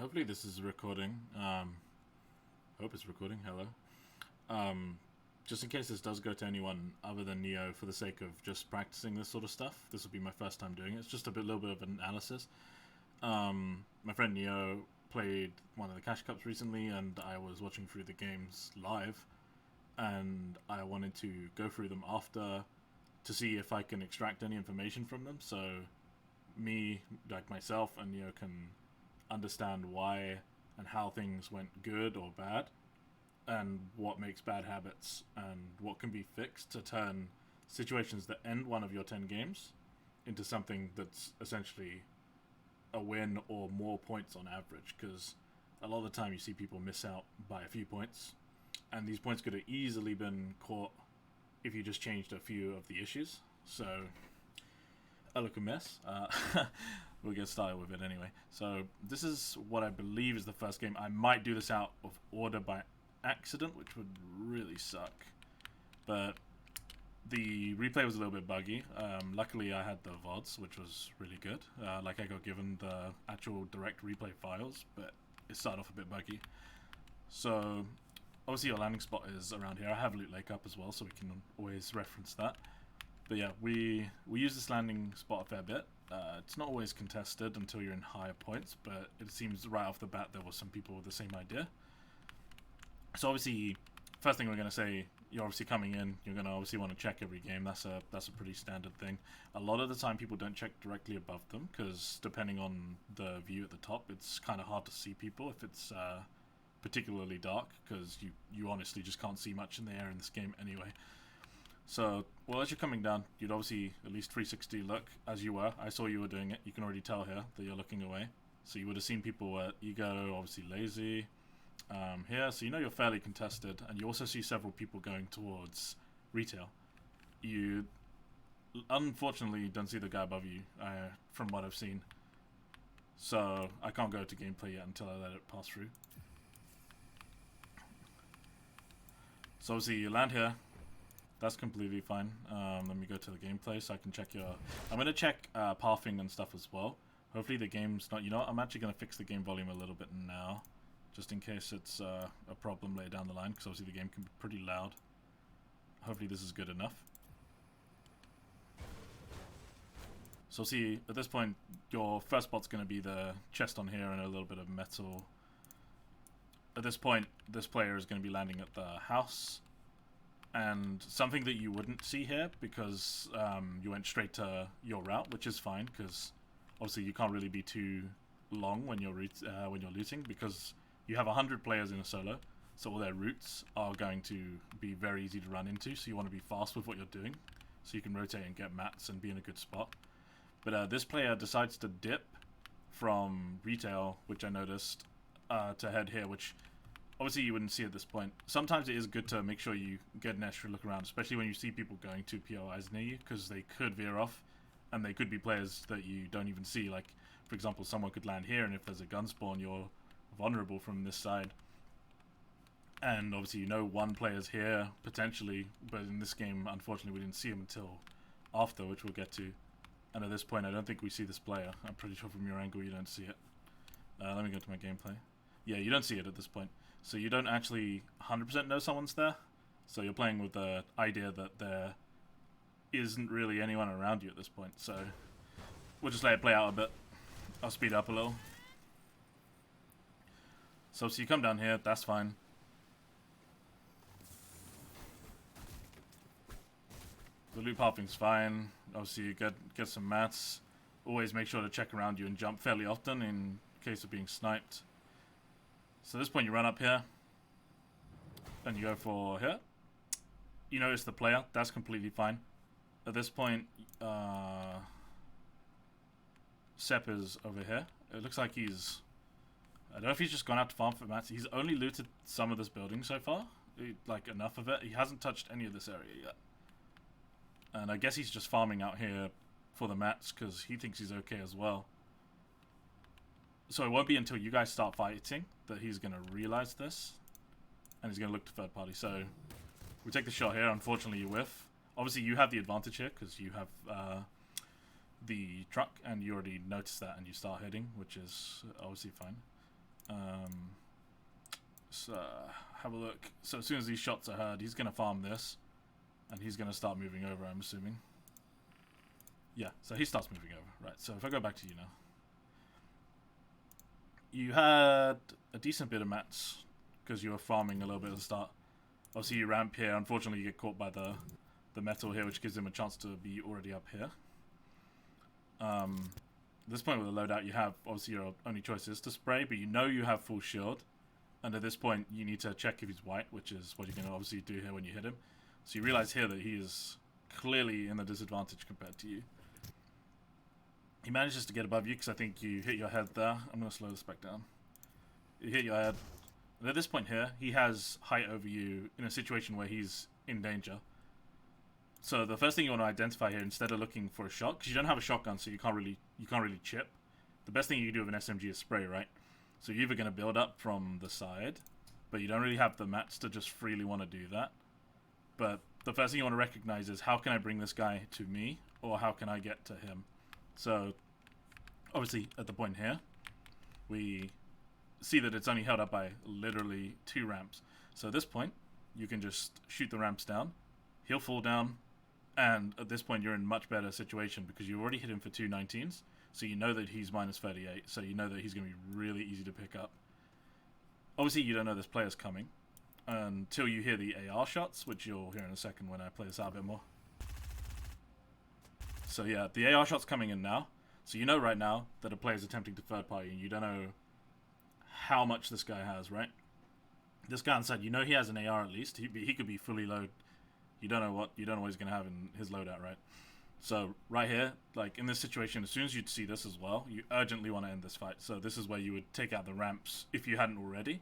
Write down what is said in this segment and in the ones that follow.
hopefully this is recording. Hope it's recording. Hello. Just in case this does go to anyone other than Neo, for the sake of just practicing this sort of stuff, this will be my first time doing it. It's just a little bit of an analysis. My friend Neo played one of the Cash Cups recently, and I was watching through the games live, and I wanted to go through them after to see if I can extract any information from them. So me, like myself, and Neo can understand why and how things went good or bad, and what makes bad habits and what can be fixed to turn situations that end one of your 10 games into something that's essentially a win or more points on average, because a lot of the time you see people miss out by a few points, and these points could have easily been caught if you just changed a few of the issues. So I look a mess. We'll get started with it anyway. So this is what I believe is the first game. I might do this out of order by accident, which would really suck, but the replay was a little bit buggy. Luckily I had the VODs, which was really good. Like, I got given the actual direct replay files, but it started off a bit buggy. So obviously your landing spot is around here. I have Loot Lake up as well, so we can always reference that. But yeah, we use this landing spot a fair bit. It's not always contested until you're in higher points, but it seems right off the bat there was some people with the same idea. So obviously, first thing we're going to say, you're obviously coming in, you're going to obviously want to check every game. That's a pretty standard thing. A lot of the time people don't check directly above them, because depending on the view at the top, it's kind of hard to see people if it's particularly dark, because you honestly just can't see much in the air in this game anyway. So, well, as you're coming down, you'd obviously at least 360 look, as you were. I saw you were doing it. You can already tell here that you're looking away. So you would have seen people at Ego, obviously Lazy, here. So you know you're fairly contested, and you also see several people going towards retail. You unfortunately don't see the guy above you, from what I've seen. So I can't go to gameplay yet until I let it pass through. So obviously you land here. That's completely fine. Let me go to the gameplay so I can check your... I'm going to check pathing and stuff as well. Hopefully the game's not... You know what? I'm actually going to fix the game volume a little bit now, just in case it's a problem later down the line, because obviously the game can be pretty loud. Hopefully this is good enough. So see, at this point, your first spot's going to be the chest on here and a little bit of metal. At this point, this player is going to be landing at the house. And something that you wouldn't see here, because you went straight to your route, which is fine, because obviously you can't really be too long when you're looting, because you have 100 players in a solo, so all their routes are going to be very easy to run into. So you want to be fast with what you're doing, so you can rotate and get mats and be in a good spot. But this player decides to dip from retail, which I noticed, to head here, which obviously you wouldn't see at this point. Sometimes it is good to make sure you get an extra look around, especially when you see people going to POIs near you, because they could veer off, and they could be players that you don't even see. Like, for example, someone could land here, and if there's a gun spawn, you're vulnerable from this side. And obviously you know one player's here, potentially, but in this game, unfortunately, we didn't see him until after, which we'll get to. And at this point, I don't think we see this player. I'm pretty sure from your angle you don't see it. Let me go to my gameplay. Yeah, you don't see it at this point. So you don't actually 100% know someone's there. So you're playing with the idea that there isn't really anyone around you at this point. So we'll just let it play out a bit. I'll speed up a little. So you come down here, that's fine. The loot pathing's fine. Obviously you get some mats. Always make sure to check around you and jump fairly often in case of being sniped. So at this point you run up here, then you go for here. You notice the player, that's completely fine. At this point, Sep is over here. It looks like he's... I don't know if he's just gone out to farm for mats. He's only looted some of this building so far, like enough of it. He hasn't touched any of this area yet. And I guess he's just farming out here for the mats, because he thinks he's okay as well. So it won't be until you guys start fighting that he's going to realize this, and he's going to look to third party. So we take the shot here. Unfortunately, you whiff. Obviously, you have the advantage here because you have the truck, and you already noticed that, and you start hitting, which is obviously fine. So have a look. So as soon as these shots are heard, he's going to farm this. And he's going to start moving over, I'm assuming. Yeah, so he starts moving over. Right, so if I go back to you now. You had a decent bit of mats because you were farming a little bit at the start. Obviously you ramp here. Unfortunately you get caught by the metal here, which gives him a chance to be already up here. At this point with the loadout you have, obviously your only choice is to spray, but you know you have full shield. And at this point you need to check if he's white, which is what you're going to obviously do here when you hit him. So you realize here that he is clearly in the disadvantage compared to you. He manages to get above you because I think you hit your head there. I'm going to slow this back down. You hit your head. And at this point here, he has height over you in a situation where he's in danger. So the first thing you want to identify here, instead of looking for a shot, because you don't have a shotgun, so you can't really chip. The best thing you can do with an SMG is spray, right? So you're either going to build up from the side, but you don't really have the mats to just freely want to do that. But the first thing you want to recognize is, how can I bring this guy to me, or how can I get to him? So, obviously, at the point here, we see that it's only held up by literally 2 ramps. So at this point, you can just shoot the ramps down, he'll fall down, and at this point you're in a much better situation because you already hit him for 2 19s, so you know that he's minus 38, so you know that he's going to be really easy to pick up. Obviously, you don't know this player's coming until you hear the AR shots, which you'll hear in a second when I play this out a bit more. So yeah, the AR shot's coming in now. So you know right now that a player's attempting to third party, and you don't know how much this guy has, right? This guy on the side, you know he has an AR at least. He could be fully loaded. You don't know what he's going to have in his loadout, right? So right here, like in this situation, as soon as you'd see this as well, you urgently want to end this fight. So this is where you would take out the ramps if you hadn't already,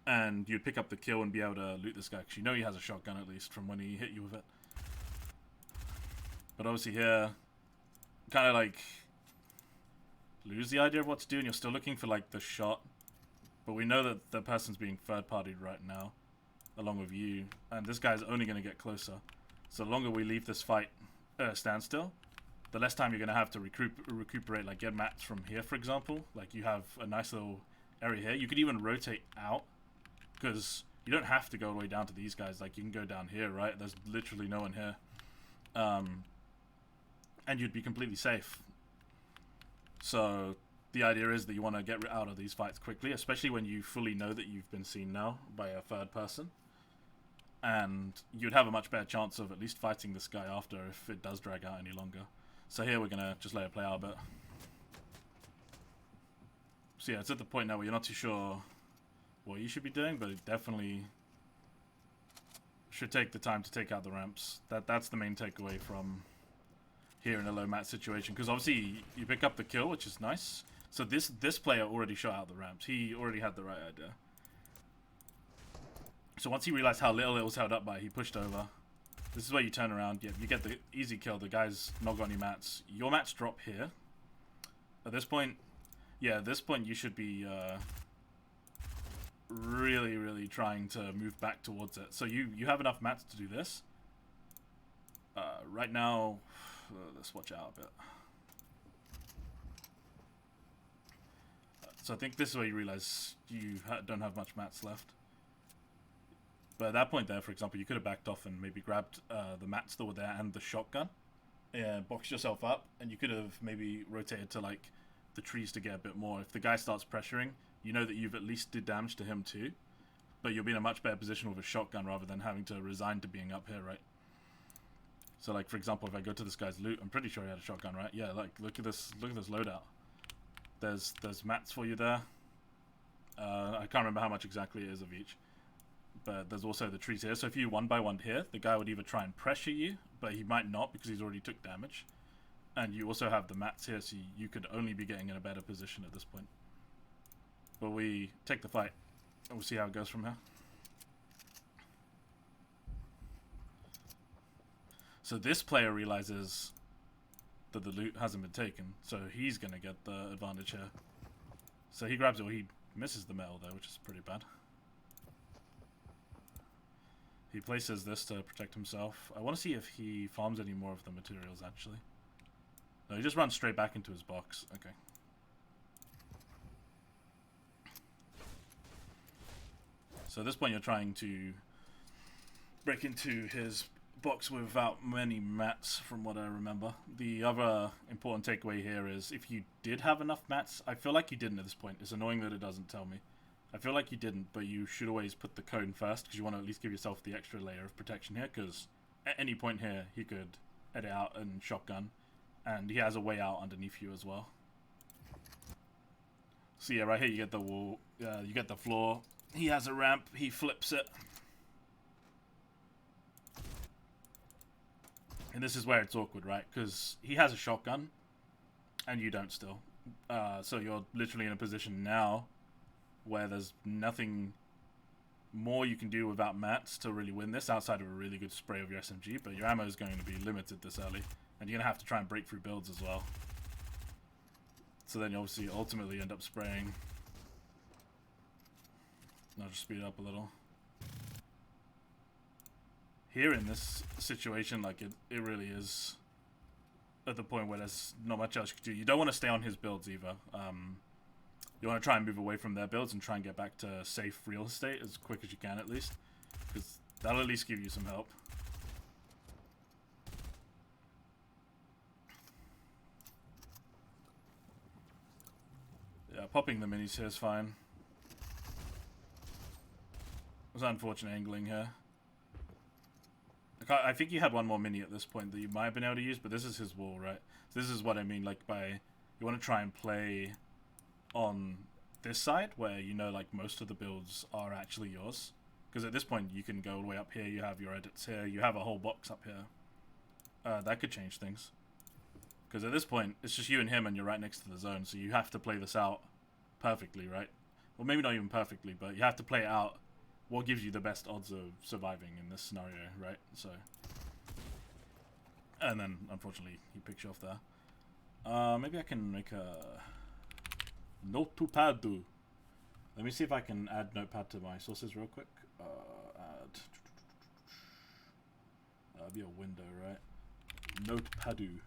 and you'd pick up the kill and be able to loot this guy because you know he has a shotgun at least from when he hit you with it. But obviously here, kind of like lose the idea of what to do, and you're still looking for like the shot. But we know that the person's being third-partied right now, along with you, and this guy's only going to get closer. So the longer we leave this fight standstill, the less time you're going to have to recuperate, like get mats from here, for example. Like you have a nice little area here. You could even rotate out, because you don't have to go all the way down to these guys. Like you can go down here, right? There's literally no one here. And you'd be completely safe. So the idea is that you want to get out of these fights quickly, especially when you fully know that you've been seen now by a third person. And you'd have a much better chance of at least fighting this guy after if it does drag out any longer. So here we're going to just let it play out a bit. So yeah, it's at the point now where you're not too sure what you should be doing, but it definitely should take the time to take out the ramps. That's the main takeaway from here in a low mat situation, because obviously you pick up the kill, which is nice. So this player already shot out the ramps. He already had the right idea. So once he realized how little it was held up by, he pushed over. This is where you turn around. Yeah, you get the easy kill. The guy's not got any mats. Your mats drop here. At this point, yeah, at this point you should be really, really trying to move back towards it. So you have enough mats to do this. Right now, let's watch out a bit. So I think this is where you realize you don't have much mats left. But at that point there, for example, you could have backed off and maybe grabbed the mats that were there and the shotgun, and boxed yourself up, and you could have maybe rotated to like the trees to get a bit more. If the guy starts pressuring, you know that you've at least did damage to him too, but you'll be in a much better position with a shotgun rather than having to resign to being up here, right? So like, for example, if I go to this guy's loot, I'm pretty sure he had a shotgun, right? Yeah, like look at this loadout. There's mats for you there. I can't remember how much exactly it is of each. But there's also the trees here. So if you one by one here, the guy would either try and pressure you, but he might not because he's already took damage. And you also have the mats here, so you could only be getting in a better position at this point. But we take the fight, and we'll see how it goes from here. So this player realizes that the loot hasn't been taken, so he's going to get the advantage here. So he grabs it, he misses the metal though, which is pretty bad. He places this to protect himself. I want to see if he farms any more of the materials, actually. No, he just runs straight back into his box. Okay. So at this point, you're trying to break into his box without many mats, from what I remember. The other important takeaway here is if you did have enough mats, I feel like you didn't at this point. It's annoying that it doesn't tell me. I feel like you didn't, but you should always put the cone first because you want to at least give yourself the extra layer of protection here, because at any point here, he could edit out and shotgun, and he has a way out underneath you as well. So yeah, right here you get the wall, you get the floor. He has a ramp, he flips it. And this is where it's awkward, right? Because he has a shotgun, and you don't still. So you're literally in a position now where there's nothing more you can do without mats to really win this, outside of a really good spray of your SMG, but your ammo is going to be limited this early, and you're going to have to try and break through builds as well. So then you obviously ultimately end up spraying. I'll just speed it up a little. Here in this situation, like it really is at the point where there's not much else you can do. You don't want to stay on his builds either. You want to try and move away from their builds and try and get back to safe real estate as quick as you can at least, because that'll at least give you some help. Yeah, popping the minis here is fine. It was unfortunate angling here. I think you had one more mini at this point that you might have been able to use, but this is his wall, right? So this is what I mean, like by you want to try and play on this side where you know like most of the builds are actually yours, because at this point you can go all the way up here, you have your edits here, you have a whole box up here. That could change things, because at this point it's just you and him and you're right next to the zone, so you have to play this out perfectly, right? Well, maybe not even perfectly, but you have to play it out what gives you the best odds of surviving in this scenario, right? So, and then unfortunately he picks you off there. Maybe I can make a Notepad. Let me see if I can add Notepad to my sources real quick. Add be a window, right? Notepad.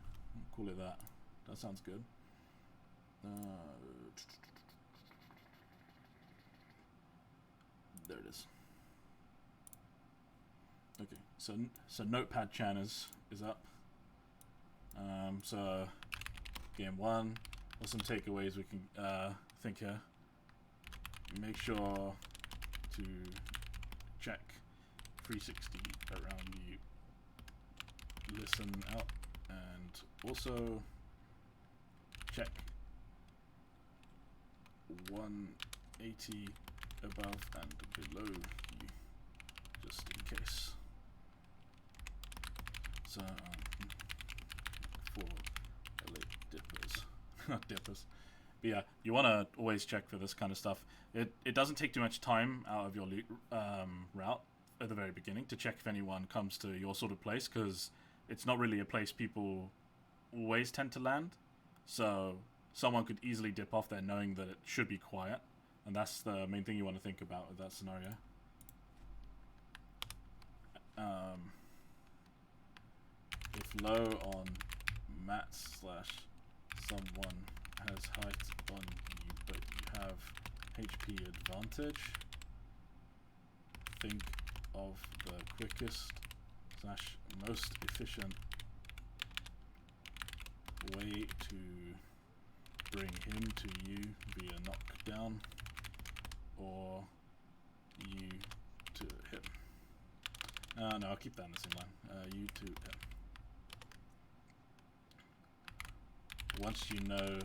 Call it that. That sounds good. There it is. Okay, so Notepad Chan is up. So game 1. What's some takeaways we can think here? Make sure to check 360 around you. Listen out, and also check 180 above and below you, just in case. So for late dippers, not dippers. But yeah, you want to always check for this kind of stuff. It doesn't take too much time out of your loot route at the very beginning to check if anyone comes to your sort of place, because it's not really a place people always tend to land. So someone could easily dip off there knowing that it should be quiet. And that's the main thing you want to think about with that scenario. If low on mats / someone has height on you but you have HP advantage, think of the quickest / most efficient way to bring him to you via knockdown, or you to him. No, I'll keep that in the same line. You to him. Once you know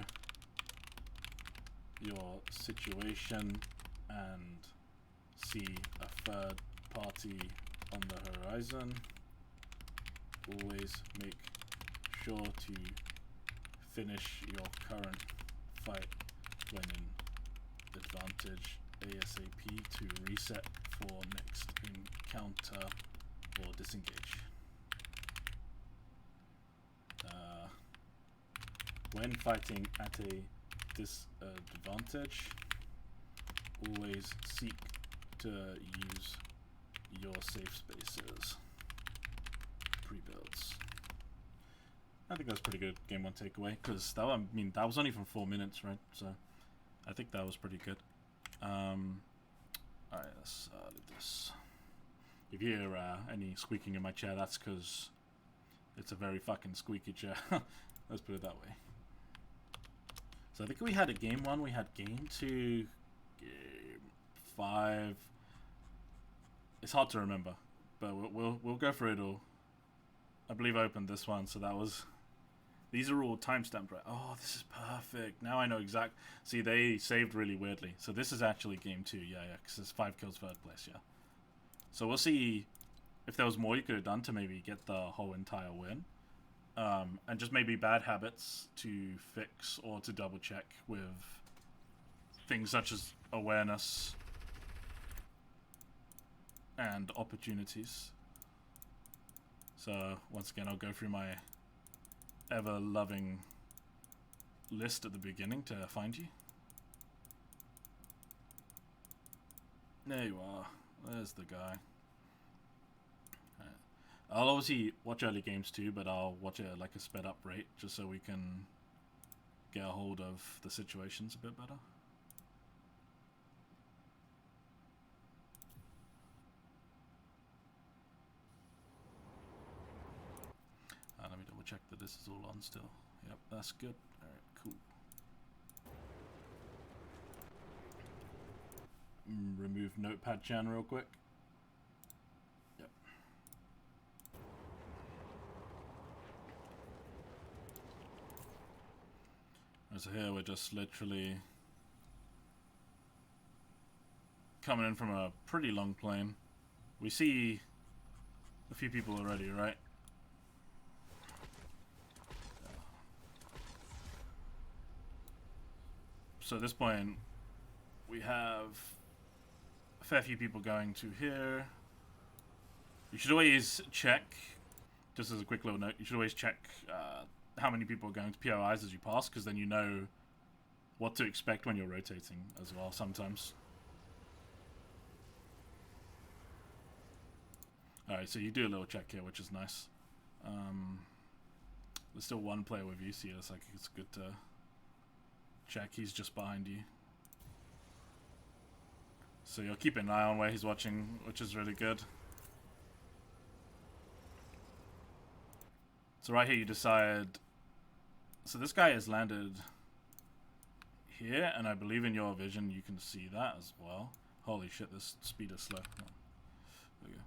your situation and see a third party on the horizon, always make sure to finish your current fight when in advantage ASAP to reset for next encounter or disengage. When fighting at a disadvantage, always seek to use your safe spaces. Pre-builds. I think that's pretty good game 1 takeaway, because that one, I mean, that was only from 4 minutes, right? So I think that was pretty good. Alright, let's do this. If you hear any squeaking in my chair, that's because it's a very fucking squeaky chair. Let's put it that way. So I think we had a game 1, we had game 2, game 5. It's hard to remember, but we'll go through it all. I believe I opened this one, so that was... These are all timestamped, right? Oh, this is perfect. Now I know exact. See, they saved really weirdly. So this is actually game 2, yeah, because it's 5 kills, 3rd place, yeah. So we'll see if there was more you could have done to maybe get the whole entire win. And just maybe bad habits to fix or to double check with things such as awareness and opportunities. So once again, I'll go through my ever-loving list at the beginning to find you. There you are. There's the guy. I'll obviously watch early games too, but I'll watch it at like a sped up rate just so we can get a hold of the situations a bit better. Let me double check that this is all on still. Yep, that's good. Alright, cool. Remove Notepad Chan real quick. Yep. So here we're just literally coming in from a pretty long plane. We see a few people already, right? So at this point, we have a fair few people going to here. You should always check, just as a quick little note, you should always check how many people are going to POIs as you pass, because then you know what to expect when you're rotating as well sometimes. Alright, so you do a little check here, which is nice. There's still one player with you, so it's like it's good to check. He's just behind you. So you'll keep an eye on where he's watching, which is really good. So right here you decide... So this guy has landed here, and I believe in your vision you can see that as well. Holy shit, this speed is slow. There we go.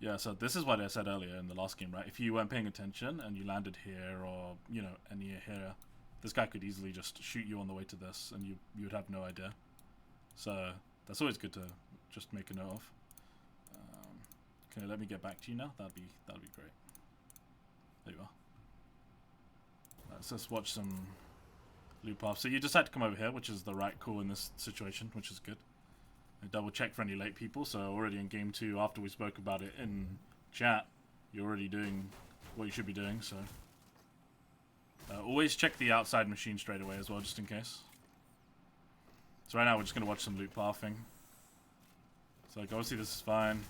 Yeah, so this is what I said earlier in the last game, right? If you weren't paying attention and you landed here or, you know, any here, this guy could easily just shoot you on the way to this and you would have no idea. So that's always good to just make a note of. Okay, let me get back to you now. That'd be great. There you are. Let's just watch some loop paths. So you decide to come over here, which is the right call in this situation, which is good. I double check for any late people. So already in game 2, after we spoke about it in chat, you're already doing what you should be doing. So always check the outside machine straight away as well, just in case. So right now we're just going to watch some loop pathing. So like obviously this is fine.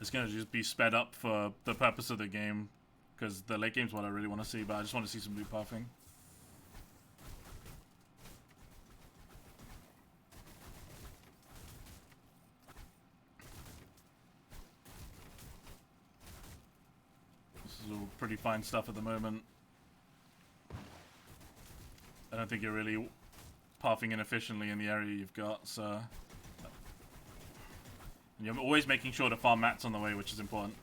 It's going to just be sped up for the purpose of the game, because the late game is what I really want to see, but I just want to see some loop pathing. This is all pretty fine stuff at the moment. I don't think you're really pathing inefficiently in the area you've got, so... And you're always making sure to farm mats on the way, which is important.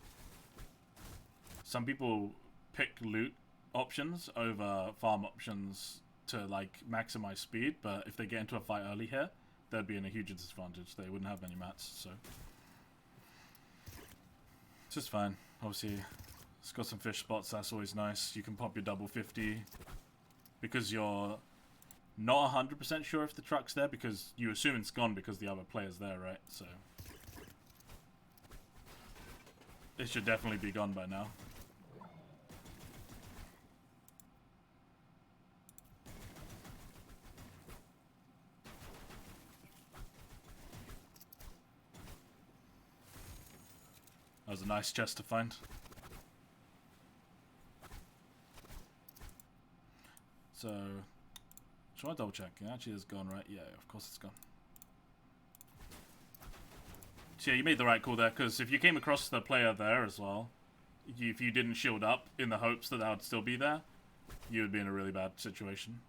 Some people pick loot options over farm options to like maximize speed, but if they get into a fight early here, they'd be in a huge disadvantage. They wouldn't have many mats, so it's just fine. Obviously, it's got some fish spots. That's always nice. You can pop your double 50 because you're not 100% sure if the truck's there, because you assume it's gone because the other player's there, right? So it should definitely be gone by now. That was a nice chest to find. So, should I double check? It actually is gone, right? Yeah, of course it's gone. So yeah, you made the right call there, because if you came across the player there as well, if you didn't shield up in the hopes that would still be there, you would be in a really bad situation.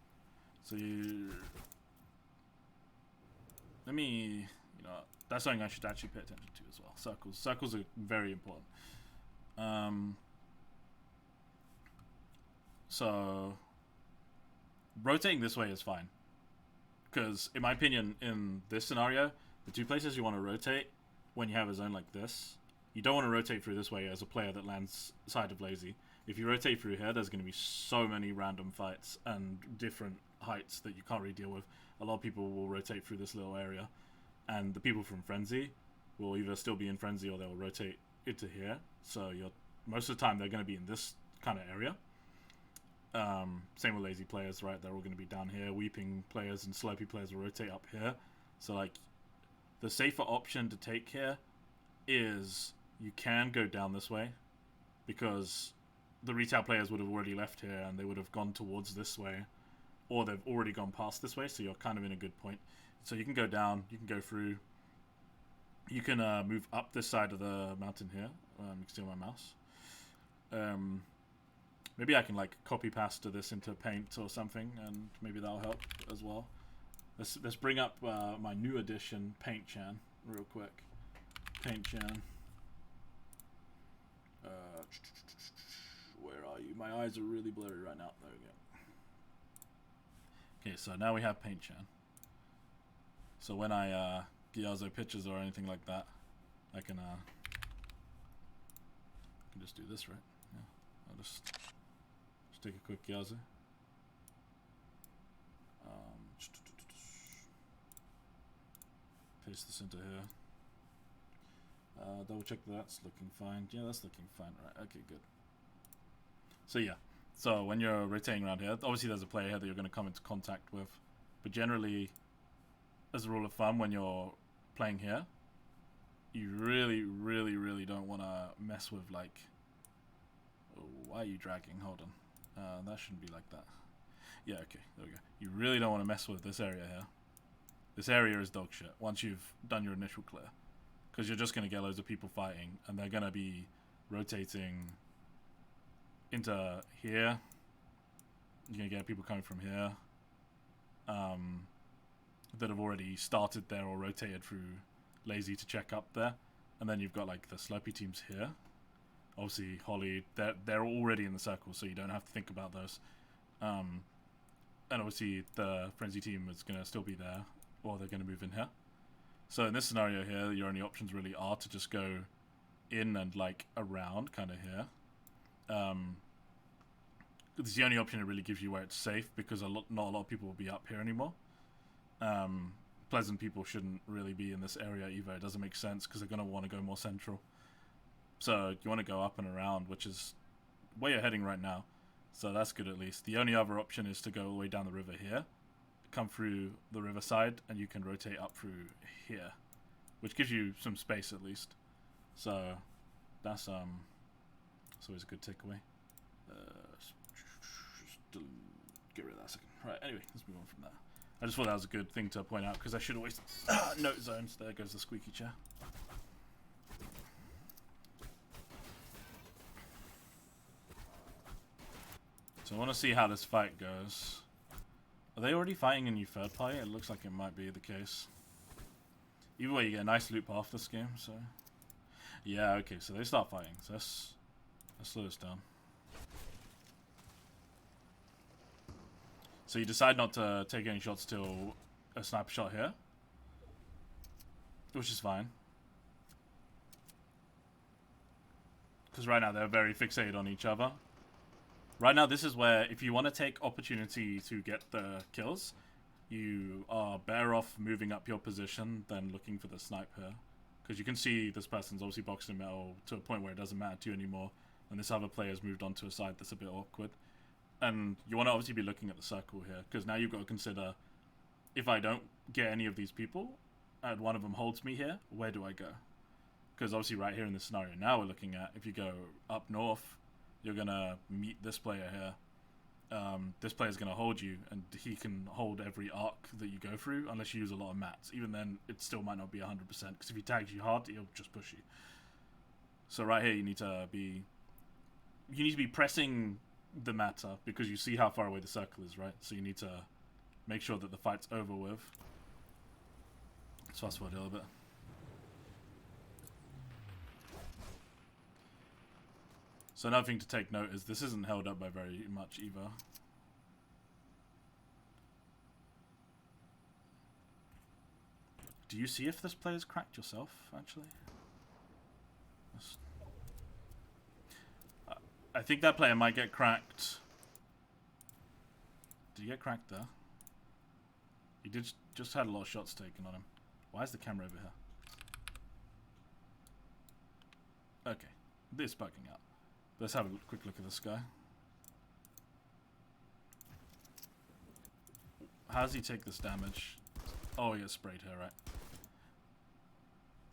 So you... Let me... You know, that's something I should actually pay attention to as well. Circles. Circles are very important. So... Rotating this way is fine. Because, in my opinion, in this scenario, the two places you want to rotate when you have a zone like this, you don't want to rotate through this way as a player that lands side of Lazy. If you rotate through here, there's going to be so many random fights and different heights that you can't really deal with. A lot of people will rotate through this little area, and the people from Frenzy will either still be in Frenzy or they'll rotate into here. So most of the time they're going to be in this kind of area. Same with Lazy players, right? They're all going to be down here. Weeping players and Slopey players will rotate up here. So like, the safer option to take here is you can go down this way, because the retail players would have already left here and they would have gone towards this way, or they've already gone past this way, so you're kind of in a good point. So you can go down, you can go through, you can move up this side of the mountain here. You can see my mouse. Maybe I can like copy pasta this into Paint or something, and maybe that'll help as well. Let's bring up my new addition, Paint Chan, real quick. Paint Chan. Where are you? My eyes are really blurry right now. There we go. Okay, so now we have Paint Chan. So when I Gyazo pictures or anything like that, I can just do this, right? Yeah. I'll just take a quick Gyazo. Paste this into here. Double check that's looking fine. Yeah, that's looking fine. Right. Okay, good. So yeah. So when you're rotating around here, obviously there's a player here that you're going to come into contact with. But generally, as a rule of thumb, when you're playing here, you really, really, really don't want to mess with, like... Oh, why are you dragging? Hold on. That shouldn't be like that. Yeah, okay. There we go. You really don't want to mess with this area here. This area is dog shit once you've done your initial clear. Because you're just going to get loads of people fighting, and they're going to be rotating into here. You're going to get people coming from here that have already started there or rotated through Lazy to check up there. And then you've got like the Slurpee teams here. Obviously, Holly, they're already in the circle, so you don't have to think about those. And obviously, the Frenzy team is going to still be there, or they're going to move in here. So in this scenario here, your only options really are to just go in and like around, kind of here. It's the only option that really gives you where it's safe, because not a lot of people will be up here anymore. Pleasant people shouldn't really be in this area either. It doesn't make sense, because they're going to want to go more central. So you want to go up and around, which is where you're heading right now. So that's good at least. The only other option is to go all the way down the river here, come through the riverside, and you can rotate up through here, which gives you some space at least. So that's always a good takeaway. Just get rid of that a second. Right, anyway, let's move on from that. I just thought that was a good thing to point out, because I should always note zones. There goes the squeaky chair. So I want to see how this fight goes. Are they already fighting a new third party? It looks like it might be the case. Either way, you get a nice loop path this game, so... Yeah, okay, so they start fighting. So let's slow this down. So you decide not to take any shots till a sniper shot here, which is fine. Because right now they're very fixated on each other. Right now, this is where, if you want to take opportunity to get the kills, you are better off moving up your position than looking for the snipe here. Because you can see this person's obviously boxed in metal to a point where it doesn't matter to you anymore, and this other player's moved on to a side that's a bit awkward. And you want to obviously be looking at the circle here, because now you've got to consider, if I don't get any of these people, and one of them holds me here, where do I go? Because obviously right here in this scenario now we're looking at, if you go up north, you're going to meet this player here, this player's going to hold you, and he can hold every arc that you go through, unless you use a lot of mats. Even then, it still might not be 100%, because if he tags you hard, he'll just push you. So right here, you need to be pressing the matter, because you see how far away the circle is, right? So you need to make sure that the fight's over with. Let's fast forward a little bit. So another thing to take note is this isn't held up by very much either. Do you see if this player's cracked yourself, actually? I think that player might get cracked. Did he get cracked there? He did just had a lot of shots taken on him. Why is the camera over here? Okay, this is bugging out. Let's have a quick look at this guy. How does he take this damage? Oh, he gets sprayed here, right?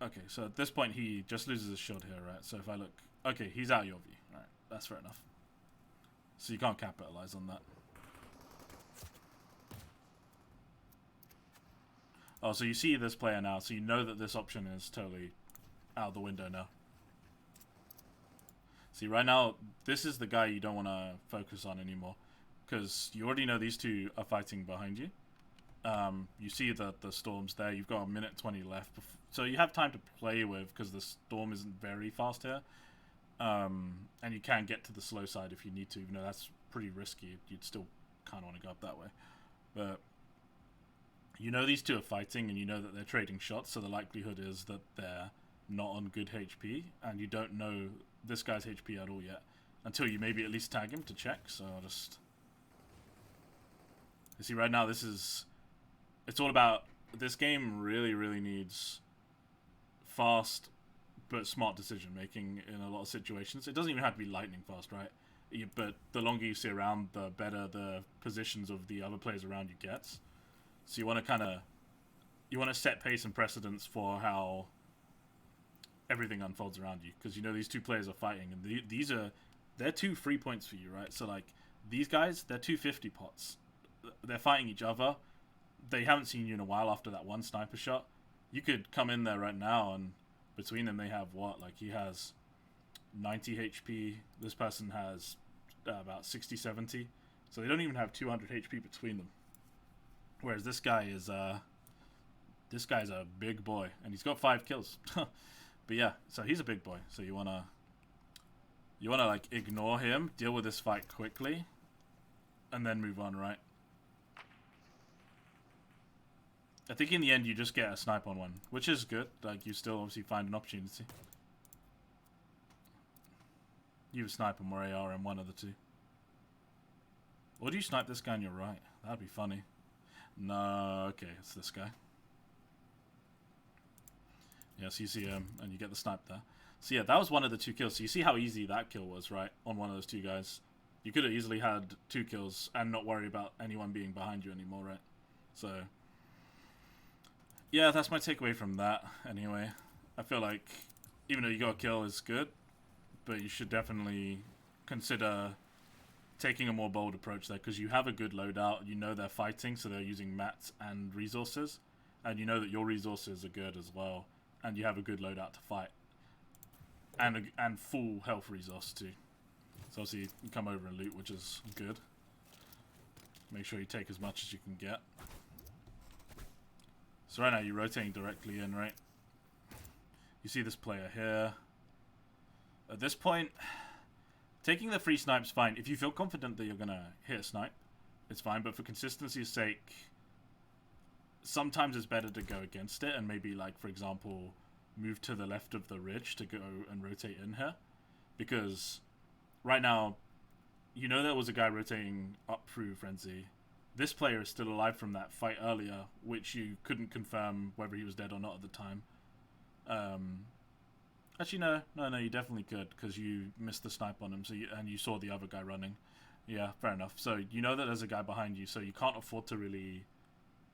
Okay, so at this point he just loses his shield here, right? So if I look... Okay, he's out of your view. Alright, that's fair enough. So you can't capitalize on that. Oh, so you see this player now, so you know that this option is totally out of the window now. See, right now, this is the guy you don't want to focus on anymore, because you already know these two are fighting behind you. You see the storms there. You've got a minute 20 left, so you have time to play with, because the storm isn't very fast here. And you can get to the slow side if you need to, even though that's pretty risky. You'd still kind of want to go up that way. But you know these two are fighting, and you know that they're trading shots, so the likelihood is that they're not on good HP, and you don't know this guy's HP at all yet, until you maybe at least tag him to check. So I'll just... You see, right now, it's all about... This game really needs fast but smart decision making in a lot of situations. It doesn't even have to be lightning fast, right? But the longer you see around, the better the positions of the other players around you gets. So you want to set pace and precedence for how everything unfolds around you, because you know these two players are fighting, and they're 2 free points for you, right? So like these guys, they're 250 pots. They're fighting each other. They haven't seen you in a while after that one sniper shot. You could come in there right now, and between them they have what? Like he has 90 HP. This person has about 60, 70. So they don't even have 200 HP between them. Whereas this guy is a big boy, and he's got 5 kills. But yeah, so he's a big boy. So you wanna like ignore him, deal with this fight quickly, and then move on, right? I think in the end you just get a snipe on one, which is good. Like you still obviously find an opportunity. You snipe him or AR in one of the two. Or do you snipe this guy on your right? That'd be funny. No, okay, it's this guy. Yeah, so you see him, and you get the snipe there. So yeah, that was one of the 2 kills. So you see how easy that kill was, right? On one of those 2 guys. You could have easily had 2 kills and not worry about anyone being behind you anymore, right? So yeah, that's my takeaway from that, anyway. I feel like, even though you got a kill is good, but you should definitely consider taking a more bold approach there, because you have a good loadout. You know they're fighting, so they're using mats and resources, and you know that your resources are good as well, and you have a good loadout to fight, and full health resource too. So obviously you can come over and loot, which is good. Make sure you take as much as you can get. So right now you're rotating directly in, right? You see this player here. At this point, taking the free snipe's fine. If you feel confident that you're going to hit a snipe, it's fine. But for consistency's sake, sometimes it's better to go against it and maybe, like, for example, move to the left of the ridge to go and rotate in here. Because right now, you know there was a guy rotating up through Frenzy. This player is still alive from that fight earlier, which you couldn't confirm whether he was dead or not at the time. Actually, no, you definitely could, because you missed the snipe on him, and you saw the other guy running. Yeah, fair enough. So you know that there's a guy behind you, so you can't afford to really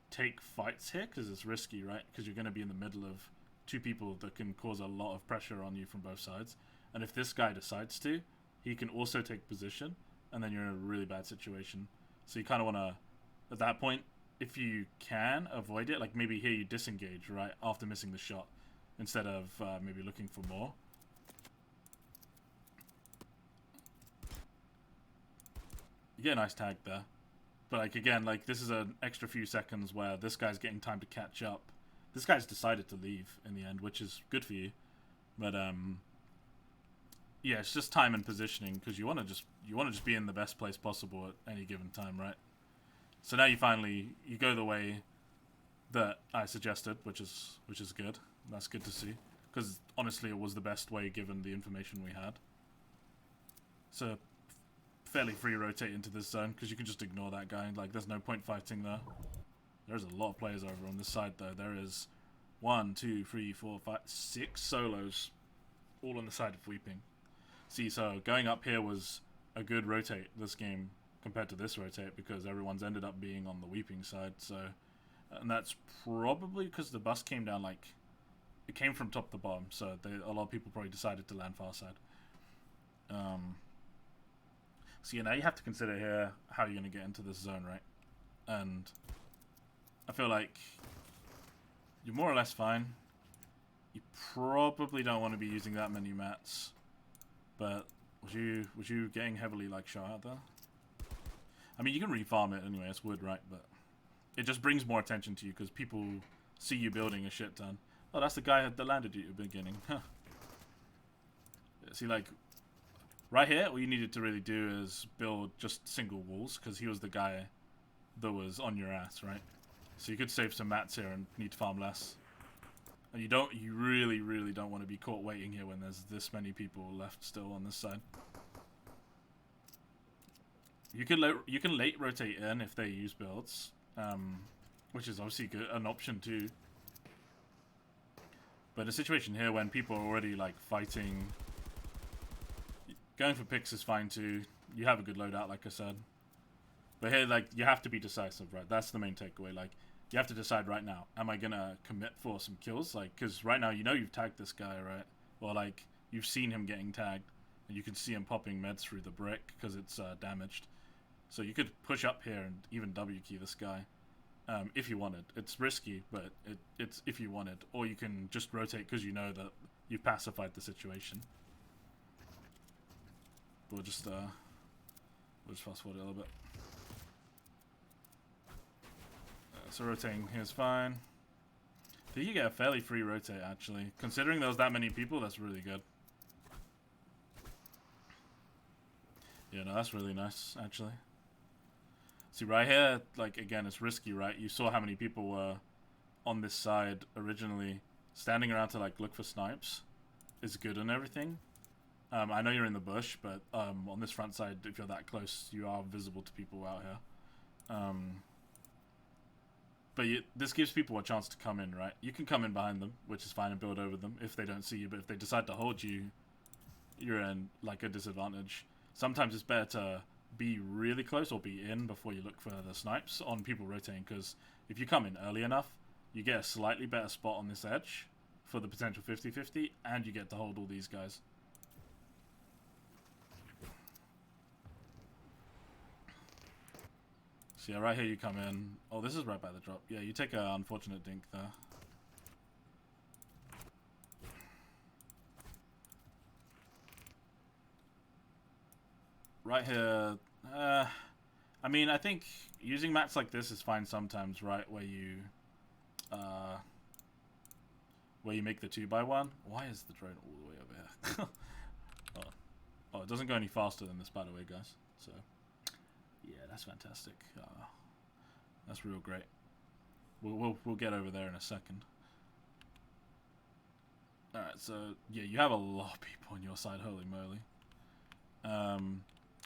take fights here, because it's risky, right? Because you're going to be in the middle of 2 people that can cause a lot of pressure on you from both sides. And if this guy decides to, he can also take position, and then you're in a really bad situation. So you kind of want to, at that point, if you can avoid it, like maybe here you disengage right after missing the shot, instead of maybe looking for more. You get a nice tag there. But like again, like this is an extra few seconds where this guy's getting time to catch up. This guy's decided to leave in the end, which is good for you. But yeah, it's just time and positioning, because you want to just be in the best place possible at any given time, right? So now you go the way that I suggested, which is good. That's good to see, because honestly it was the best way given the information we had. So fairly free rotate into this zone, because you can just ignore that guy. Like, there's no point fighting there. There's a lot of players over on this side though. There is 1, 2, 3, 4, 5, 6 solos, all on the side of Weeping. See, so going up here was a good rotate this game compared to this rotate, because everyone's ended up being on the Weeping side. So, and that's probably because the bus came down, like, it came from top to bottom, so a lot of people probably decided to land far side. So yeah, now you have to consider here how you're going to get into this zone, right? And I feel like you're more or less fine. You probably don't want to be using that many mats, but was you getting heavily like shot at there? I mean, you can refarm it anyway. It's wood, right? But it just brings more attention to you because people see you building a shit ton. Oh, that's the guy that landed you at the beginning. See, like, right here, all you needed to really do is build just single walls, because he was the guy that was on your ass, right? So you could save some mats here and need to farm less. And you really don't want to be caught waiting here when there's this many people left still on this side. You can late rotate in if they use builds, which is obviously good, an option too. But a situation here when people are already like fighting, going for picks is fine too. You have a good loadout, like I said. But here, like, you have to be decisive, right? That's the main takeaway. Like, you have to decide right now, am I gonna commit for some kills? Like, because right now you know you've tagged this guy, right? Or like, you've seen him getting tagged, and you can see him popping meds through the brick because it's damaged. So you could push up here and even W key this guy if you wanted. It's risky, but it's if you wanted. Or you can just rotate because you know that you've pacified the situation. We'll just fast forward a little bit. So rotating here's fine. I think you get a fairly free rotate actually. Considering there was that many people, that's really good. Yeah, no, that's really nice actually. See, right here, like, again, it's risky, right? You saw how many people were on this side originally. Standing around to, like, look for snipes is good and everything. I know you're in the bush, but on this front side, if you're that close, you are visible to people out here. But this gives people a chance to come in, right? You can come in behind them, which is fine, and build over them if they don't see you. But if they decide to hold you, you're in, like, a disadvantage. Sometimes it's better to be really close or be in before you look for the snipes on people rotating, because if you come in early enough, you get a slightly better spot on this edge for the potential 50-50, and you get to hold all these guys. So yeah, right here you come in. Oh, this is right by the drop. Yeah, you take an unfortunate dink there. Right here, I mean, I think using mats like this is fine sometimes, right? Where you make the 2x1. Why is the drone all the way over here? Oh, it doesn't go any faster than this, by the way, guys. So, yeah, that's fantastic. That's real great. We'll get over there in a second. All right, so yeah, you have a lot of people on your side. Holy moly.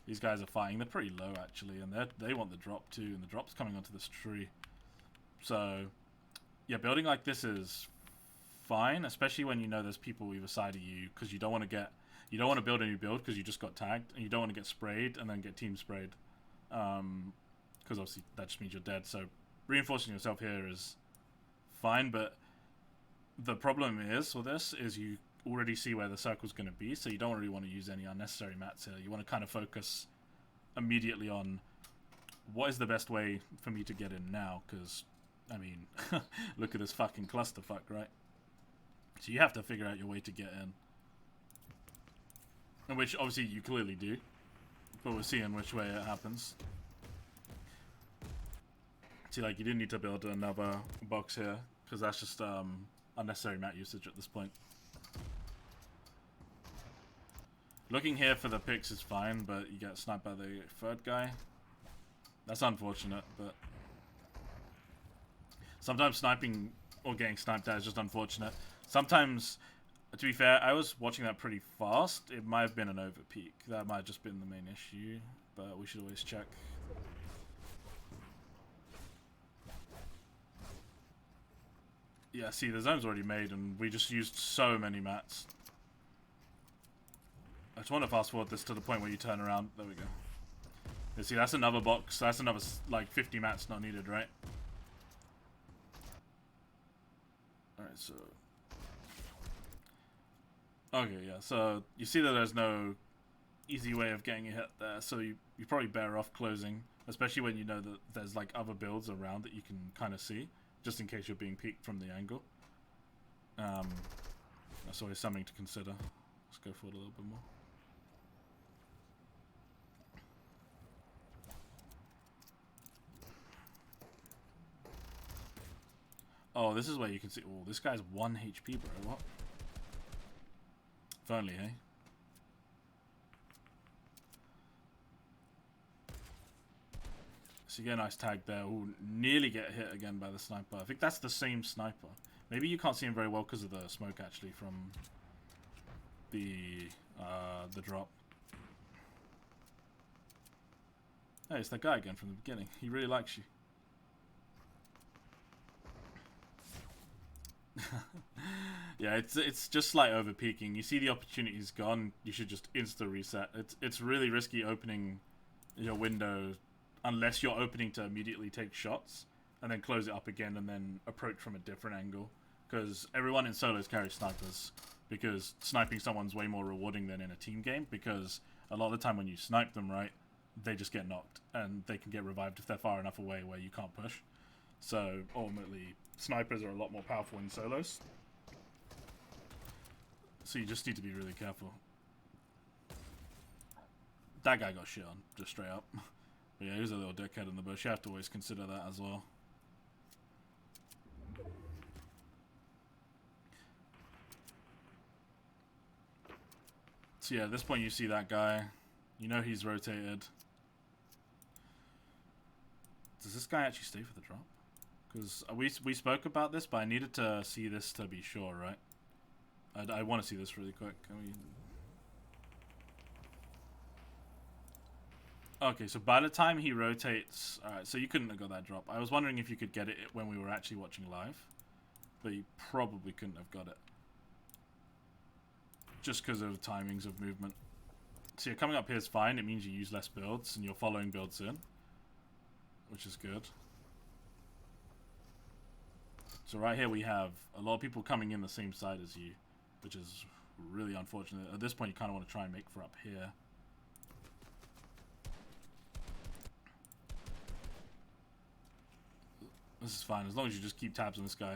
These guys are fighting. They're pretty low, actually, and they want the drop, too, and the drop's coming onto this tree. So, yeah, building like this is fine, especially when you know there's people either side of you, because you don't want to build a new build because you just got tagged, and you don't want to get sprayed and then get team sprayed, because obviously that just means you're dead. So, reinforcing yourself here is fine, but the problem is with this is you already see where the circle's going to be, so you don't really want to use any unnecessary mats here. You want to kind of focus immediately on what is the best way for me to get in now, because, I mean, look at this fucking clusterfuck, right? So you have to figure out your way to get in. And which, obviously, you clearly do. But we'll see in which way it happens. See, like, you didn't need to build another box here, because that's just unnecessary mat usage at this point. Looking here for the picks is fine, but you get sniped by the third guy. That's unfortunate, but sometimes sniping or getting sniped at is just unfortunate. Sometimes, to be fair, I was watching that pretty fast. It might have been an overpeak. That might have just been the main issue, but we should always check. Yeah, see, the zone's already made, and we just used so many mats. I just want to fast forward this to the point where you turn around. There we go. You see, that's another box. That's another, like, 50 mats not needed, right? Alright, so... Okay, yeah, so you see that there's no easy way of getting a hit there, so you're probably better off closing, especially when you know that there's, like, other builds around that you can kind of see, just in case you're being peeked from the angle. That's always something to consider. Let's go forward a little bit more. Oh, this is where you can see... Oh, this guy's 1 HP, bro. What? If only, eh? So you get a nice tag there. Ooh, nearly get hit again by the sniper. I think that's the same sniper. Maybe you can't see him very well because of the smoke, actually, from the drop. Hey, it's that guy again from the beginning. He really likes you. Yeah, it's just like over peaking. You see the opportunity's gone, you should just insta reset. It's really risky opening your window unless you're opening to immediately take shots and then close it up again and then approach from a different angle. Because everyone in solos carries snipers, because sniping someone's way more rewarding than in a team game, because a lot of the time when you snipe them, right, they just get knocked and they can get revived if they're far enough away where you can't push. So ultimately, snipers are a lot more powerful in solos. So you just need to be really careful. That guy got shit on, just straight up. But yeah, he was a little dickhead in the bush. You have to always consider that as well. So yeah, at this point you see that guy. You know he's rotated. Does this guy actually stay for the drop? Because we spoke about this, but I needed to see this to be sure, right? I want to see this really quick. Okay, so by the time he rotates... Alright, so you couldn't have got that drop. I was wondering if you could get it when we were actually watching live. But you probably couldn't have got it. Just because of timings of movement. So you're coming up here is fine. It means you use less builds and you're following builds in. Which is good. So right here we have a lot of people coming in the same side as you, which is really unfortunate. At this point you kind of want to try and make for up here. This is fine, as long as you just keep tabs on this guy.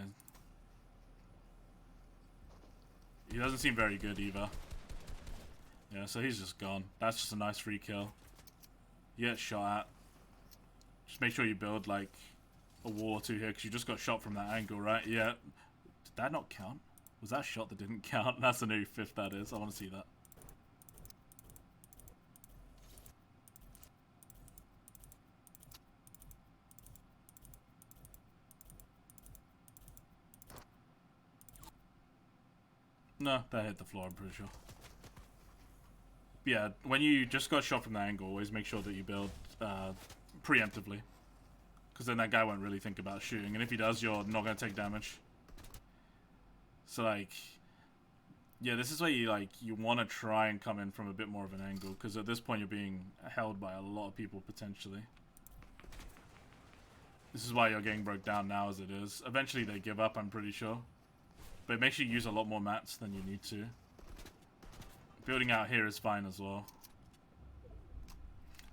He doesn't seem very good either. Yeah, so he's just gone. That's just a nice free kill. You get shot at. Just make sure you build like a wall or two here, because you just got shot from that angle, right? Yeah. Did that not count? Was that a shot that didn't count? That's a new fifth, that is. I want to see that. No, that hit the floor, I'm pretty sure. But yeah, when you just got shot from that angle, always make sure that you build preemptively. Because then that guy won't really think about shooting, and if he does, you're not going to take damage. So like, yeah, this is where you want to try and come in from a bit more of an angle, because at this point you're being held by a lot of people potentially. This is why you're getting broke down now as it is. Eventually they give up, I'm pretty sure. But it makes you use a lot more mats than you need to. Building out here is fine as well.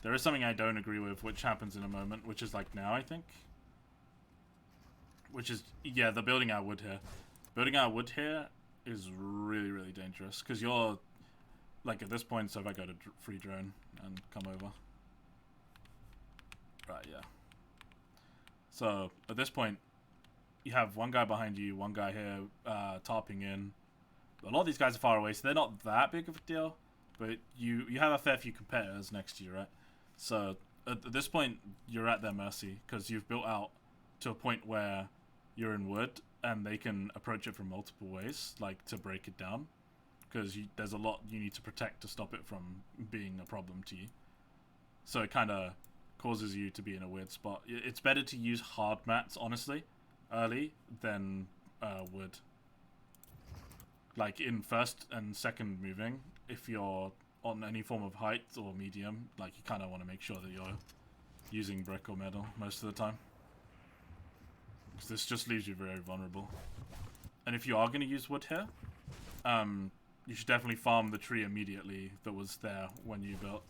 There is something I don't agree with, which happens in a moment, which is like now, I think. Which is, yeah, the building our wood here. Building our wood here is really, really dangerous. Because you're, like, at this point, so if I go to free drone and come over. Right, yeah. So, at this point, you have one guy behind you, one guy here tarping in. A lot of these guys are far away, so they're not that big of a deal. But you have a fair few competitors next to you, right? So, at this point, you're at their mercy. Because you've built out to a point where you're in wood, and they can approach it from multiple ways, like to break it down. Because there's a lot you need to protect to stop it from being a problem to you. So it kind of causes you to be in a weird spot. It's better to use hard mats, honestly, early than wood. Like in first and second moving, if you're on any form of height or medium, like you kind of want to make sure that you're using brick or metal most of the time. Because this just leaves you very vulnerable. And if you are going to use wood here, you should definitely farm the tree immediately that was there when you built.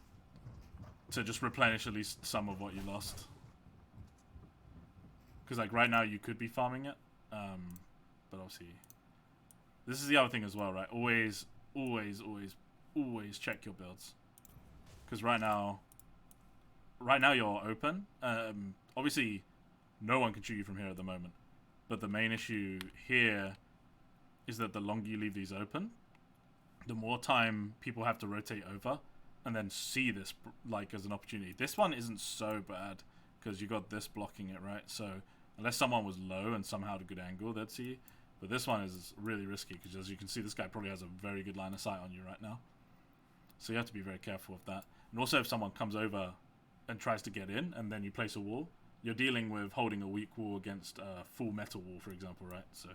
To just replenish at least some of what you lost. Because like right now you could be farming it. But obviously, this is the other thing as well, right? Always check your builds. Because right now you're open. Obviously, no one can shoot you from here at the moment. But the main issue here is that the longer you leave these open, the more time people have to rotate over and then see this like as an opportunity. This one isn't so bad because you got this blocking it, right? So unless someone was low and somehow had a good angle, they'd see you. But this one is really risky because as you can see, this guy probably has a very good line of sight on you right now. So you have to be very careful with that. And also if someone comes over and tries to get in and then you place a wall, you're dealing with holding a weak wall against a full metal wall, for example, right? So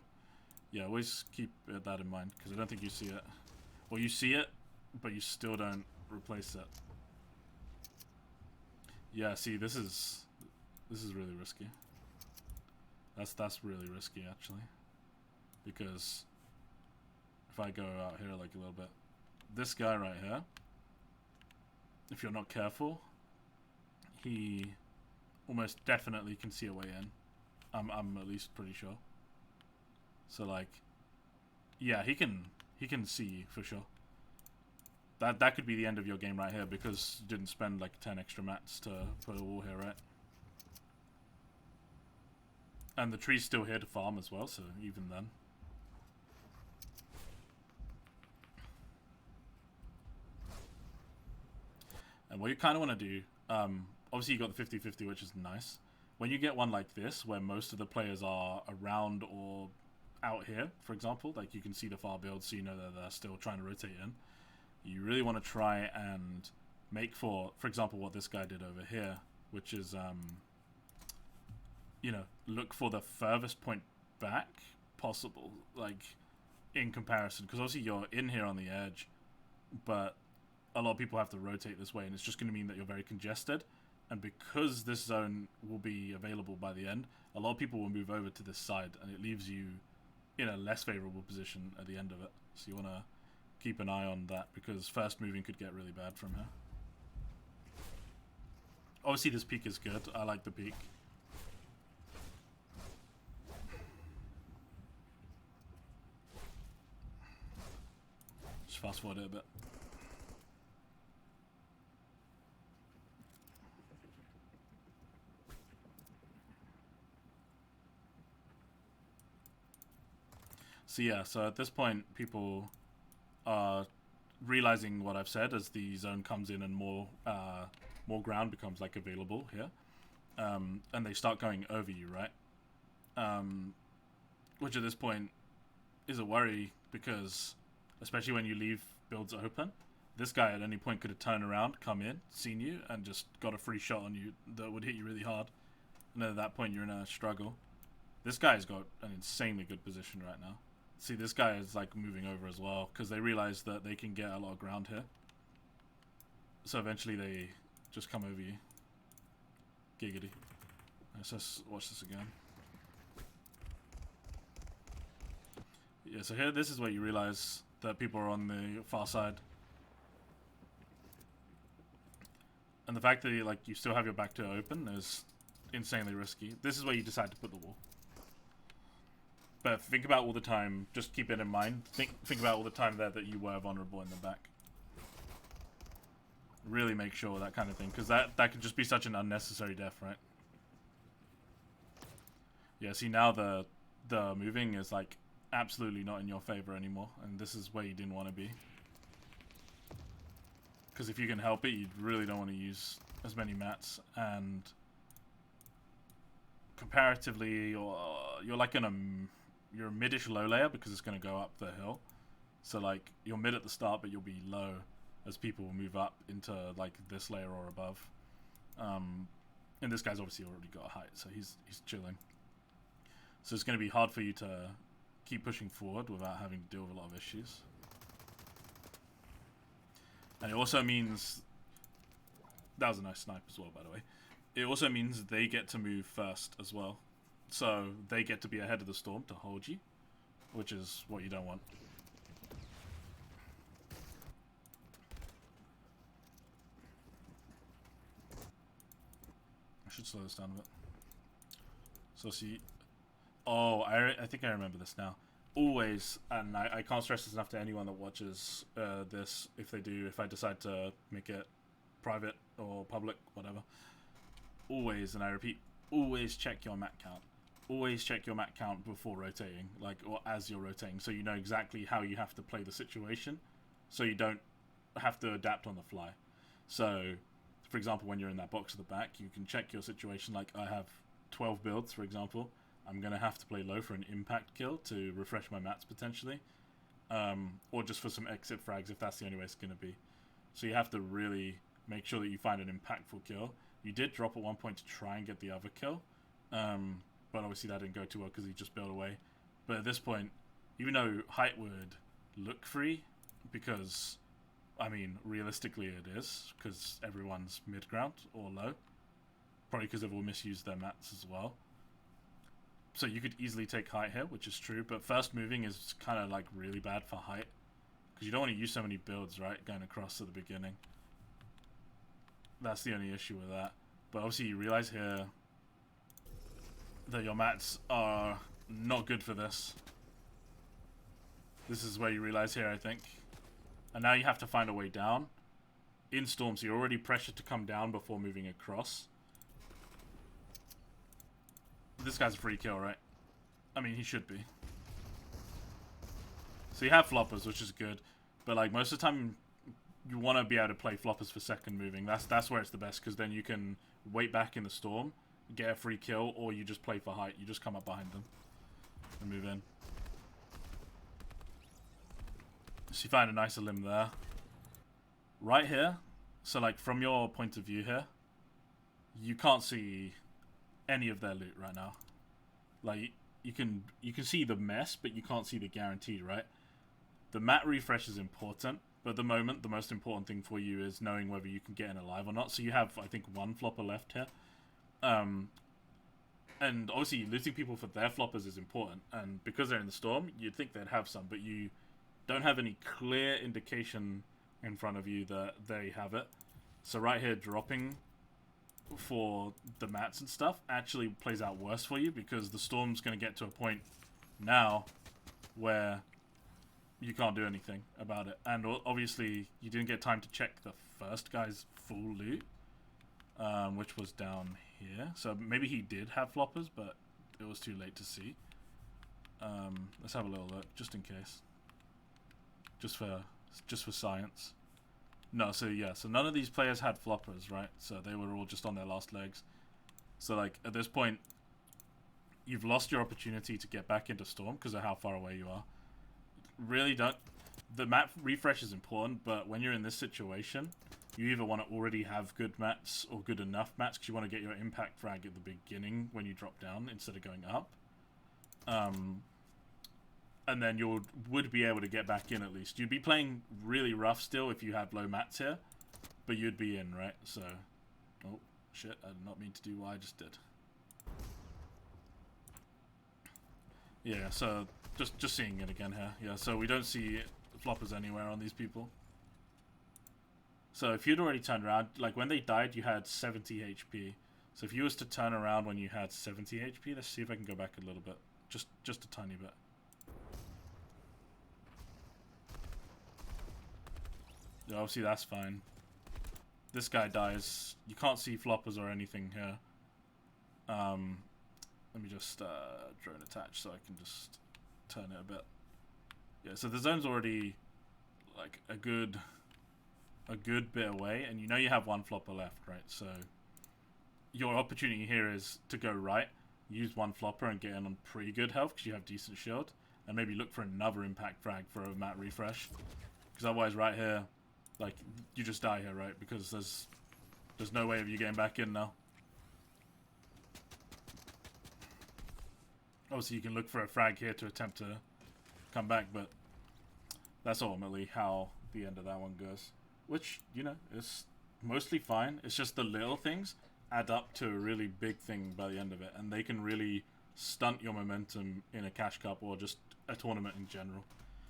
yeah, always keep that in mind because I don't think you see it. Or you see it, but you still don't replace it. Yeah, see, this is really risky. That's really risky actually, because if I go out here like a little bit, this guy right here, if you're not careful, he almost definitely can see a way in. I'm at least pretty sure. So like, yeah, he can see you for sure. That could be the end of your game right here because you didn't spend like 10 extra mats to put a wall here, right? And the tree's still here to farm as well, so even then. And what you kind of want to do, obviously you got the 50-50, which is nice. When you get one like this, where most of the players are around or out here, for example, like you can see the far build, so you know that they're still trying to rotate in. You really want to try and make for example, what this guy did over here, which is, you know, look for the furthest point back possible, like, in comparison. Because obviously you're in here on the edge, but a lot of people have to rotate this way, and it's just going to mean that you're very congested. And because this zone will be available by the end, a lot of people will move over to this side, and it leaves you in a less favorable position at the end of it. So you want to keep an eye on that, because fast moving could get really bad from here. Obviously this peak is good. I like the peak. Just fast forward it a bit. So yeah, so at this point people are realizing what I've said as the zone comes in and more ground becomes like available here, and they start going over you, right? Which at this point is a worry, because especially when you leave builds open, this guy at any point could have turned around, come in, seen you, and just got a free shot on you that would hit you really hard, and at that point you're in a struggle. This guy's got an insanely good position right now. See, this guy is like moving over as well because they realize that they can get a lot of ground here. So eventually they just come over you. Giggity. Let's watch this again. Yeah, so here, this is where you realize that people are on the far side. And the fact that you still have your back door open is insanely risky. This is where you decide to put the wall. But think about all the time, just keep it in mind, think about all the time there that you were vulnerable in the back. Really make sure, that kind of thing, because that could just be such an unnecessary death, right? Yeah, see, now the moving is like absolutely not in your favor anymore, and this is where you didn't want to be. Because if you can help it, you really don't want to use as many mats, and comparatively, you're like you're a midish low layer because it's going to go up the hill. So like you're mid at the start, but you'll be low as people will move up into like this layer or above. And this guy's obviously already got a height, so he's chilling. So it's going to be hard for you to keep pushing forward without having to deal with a lot of issues. And it also means... That was a nice snipe as well, by the way. It also means they get to move first as well. So they get to be ahead of the storm to hold you, which is what you don't want. I should slow this down a bit. So see... Oh, I think I remember this now. Always, and I can't stress this enough to anyone that watches this, if I decide to make it private or public, whatever. Always, and I repeat, always check your mat count. Always check your mat count before rotating, or as you're rotating, so you know exactly how you have to play the situation, so you don't have to adapt on the fly. So, for example, when you're in that box at the back, you can check your situation, like I have 12 builds, for example. I'm going to have to play low for an impact kill to refresh my mats potentially. Or just for some exit frags if that's the only way it's going to be. So you have to really make sure that you find an impactful kill. You did drop at one point to try and get the other kill. But obviously that didn't go too well because he just built away. But at this point, even though height would look free, because, I mean, realistically it is, because everyone's mid-ground or low. Probably because they've all misused their mats as well. So you could easily take height here, which is true, but first moving is kind of like really bad for height. Because you don't want to use so many builds, right, going across at the beginning. That's the only issue with that. But obviously you realize here that your mats are not good for this. This is where you realize here, I think. And now you have to find a way down. In storm, so you're already pressured to come down before moving across. This guy's a free kill, right? I mean, he should be. So you have floppers, which is good. But like most of the time, you want to be able to play floppers for second moving. That's where it's the best, because then you can wait back in the storm, get a free kill, or you just play for height. You just come up behind them and move in. So you find a nicer limb there. Right here, so like from your point of view here, you can't see any of their loot right now. Like you can see the mess, but you can't see the guaranteed, right? The mat refresh is important, but at the moment the most important thing for you is knowing whether you can get in alive or not. So you have, I think, one flopper left here, and obviously looting people for their floppers is important, and because they're in the storm you'd think they'd have some, but you don't have any clear indication in front of you that they have it. So right here, dropping for the mats and stuff actually plays out worse for you, because the storm's going to get to a point now where you can't do anything about it. And obviously you didn't get time to check the first guy's full loot, which was down here. So maybe he did have floppers, but it was too late to see. Let's have a little look just in case, just for science. No, so yeah, so none of these players had floppers, right? So they were all just on their last legs. So like at this point, you've lost your opportunity to get back into storm because of how far away you are. Really don't. The map refresh is important, but when you're in this situation, you either want to already have good mats or good enough mats, because you want to get your impact frag at the beginning when you drop down instead of going up. And then you would be able to get back in at least. You'd be playing really rough still if you had low mats here, but you'd be in, right? So, oh shit, I did not mean to do what I just did. Yeah, so just seeing it again here. Yeah, so we don't see floppers anywhere on these people. So if you'd already turned around, like when they died, you had 70 HP. So if you was to turn around when you had 70 HP, let's see if I can go back a little bit. Just a tiny bit. Yeah, obviously that's fine. This guy dies. You can't see floppers or anything here. Let me just drone attach so I can just turn it a bit. Yeah, so the zone's already like a good bit away, and you know you have one flopper left, right? So your opportunity here is to go right, use one flopper and get in on pretty good health because you have decent shield, and maybe look for another impact frag for a map refresh. Because otherwise, right here, like you just die here, right? Because there's no way of you getting back in now. Obviously, you can look for a frag here to attempt to come back, but that's ultimately how the end of that one goes. Which, you know, is mostly fine. It's just the little things add up to a really big thing by the end of it, and they can really stunt your momentum in a cash cup or just a tournament in general.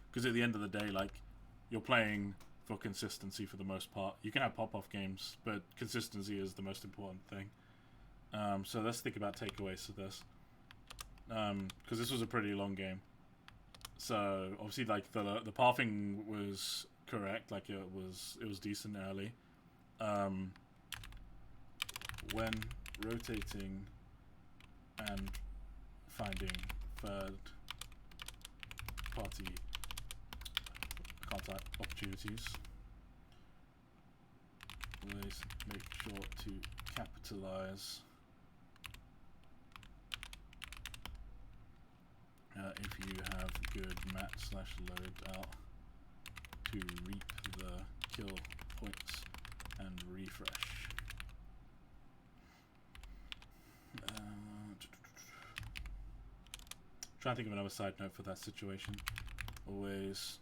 Because at the end of the day, like, you're playing for consistency for the most part. You can have pop-off games, but consistency is the most important thing. So let's think about takeaways for this. Because this was a pretty long game. So obviously, like the pathing was correct, like it was decent early. When rotating and finding third party contact opportunities, always make sure to capitalize if you have good mat/load out to reap the kill points and refresh. Trying to think of another side note for that situation. Always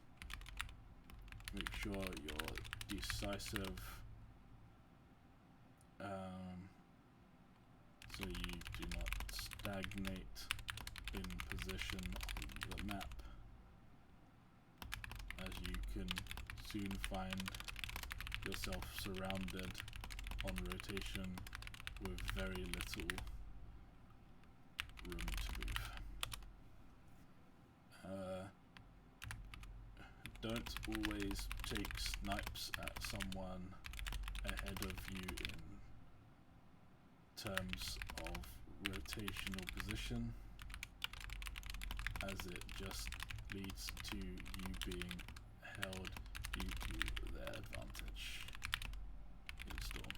make sure you're decisive, so you do not stagnate in position on the map, as you can soon find yourself surrounded on rotation with very little room to move. Don't always take snipes at someone ahead of you in terms of rotational position, as it just leads to you being held due to their advantage in storm.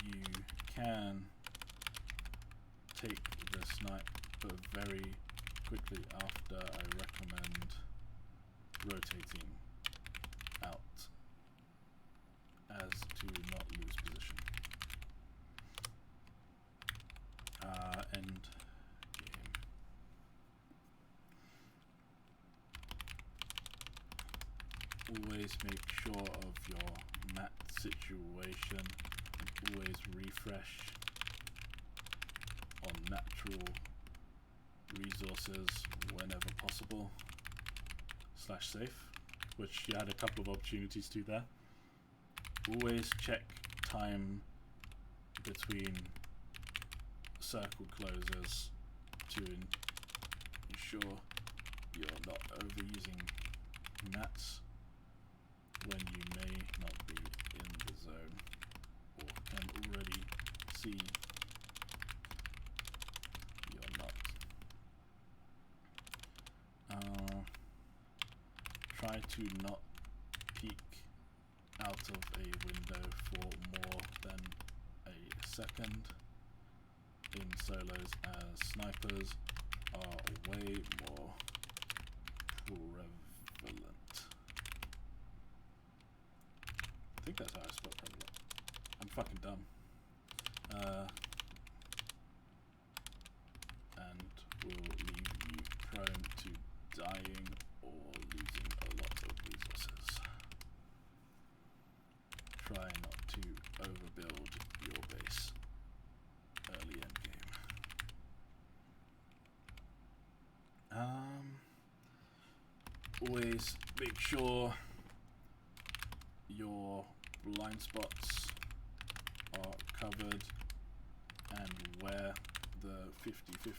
You can take the snipe, but very quickly after I recommend rotating out, as to not lose position. End game. Always make sure of your mat situation. Always refresh on natural resources whenever possible. /safe, which you had a couple of opportunities to there. Always check time between circle closes to ensure you're not overusing mats when you may not be in the zone or can already see you're not. Try to not peek out of a window for more than a second in solos, as snipers are way more prevalent. I think that's how I spell prevalent. I'm fucking dumb. And will leave you prone to dying or losing a lot of resources. Try not to overbuild your base early end game. always make sure your blind spots are covered and where the 50-50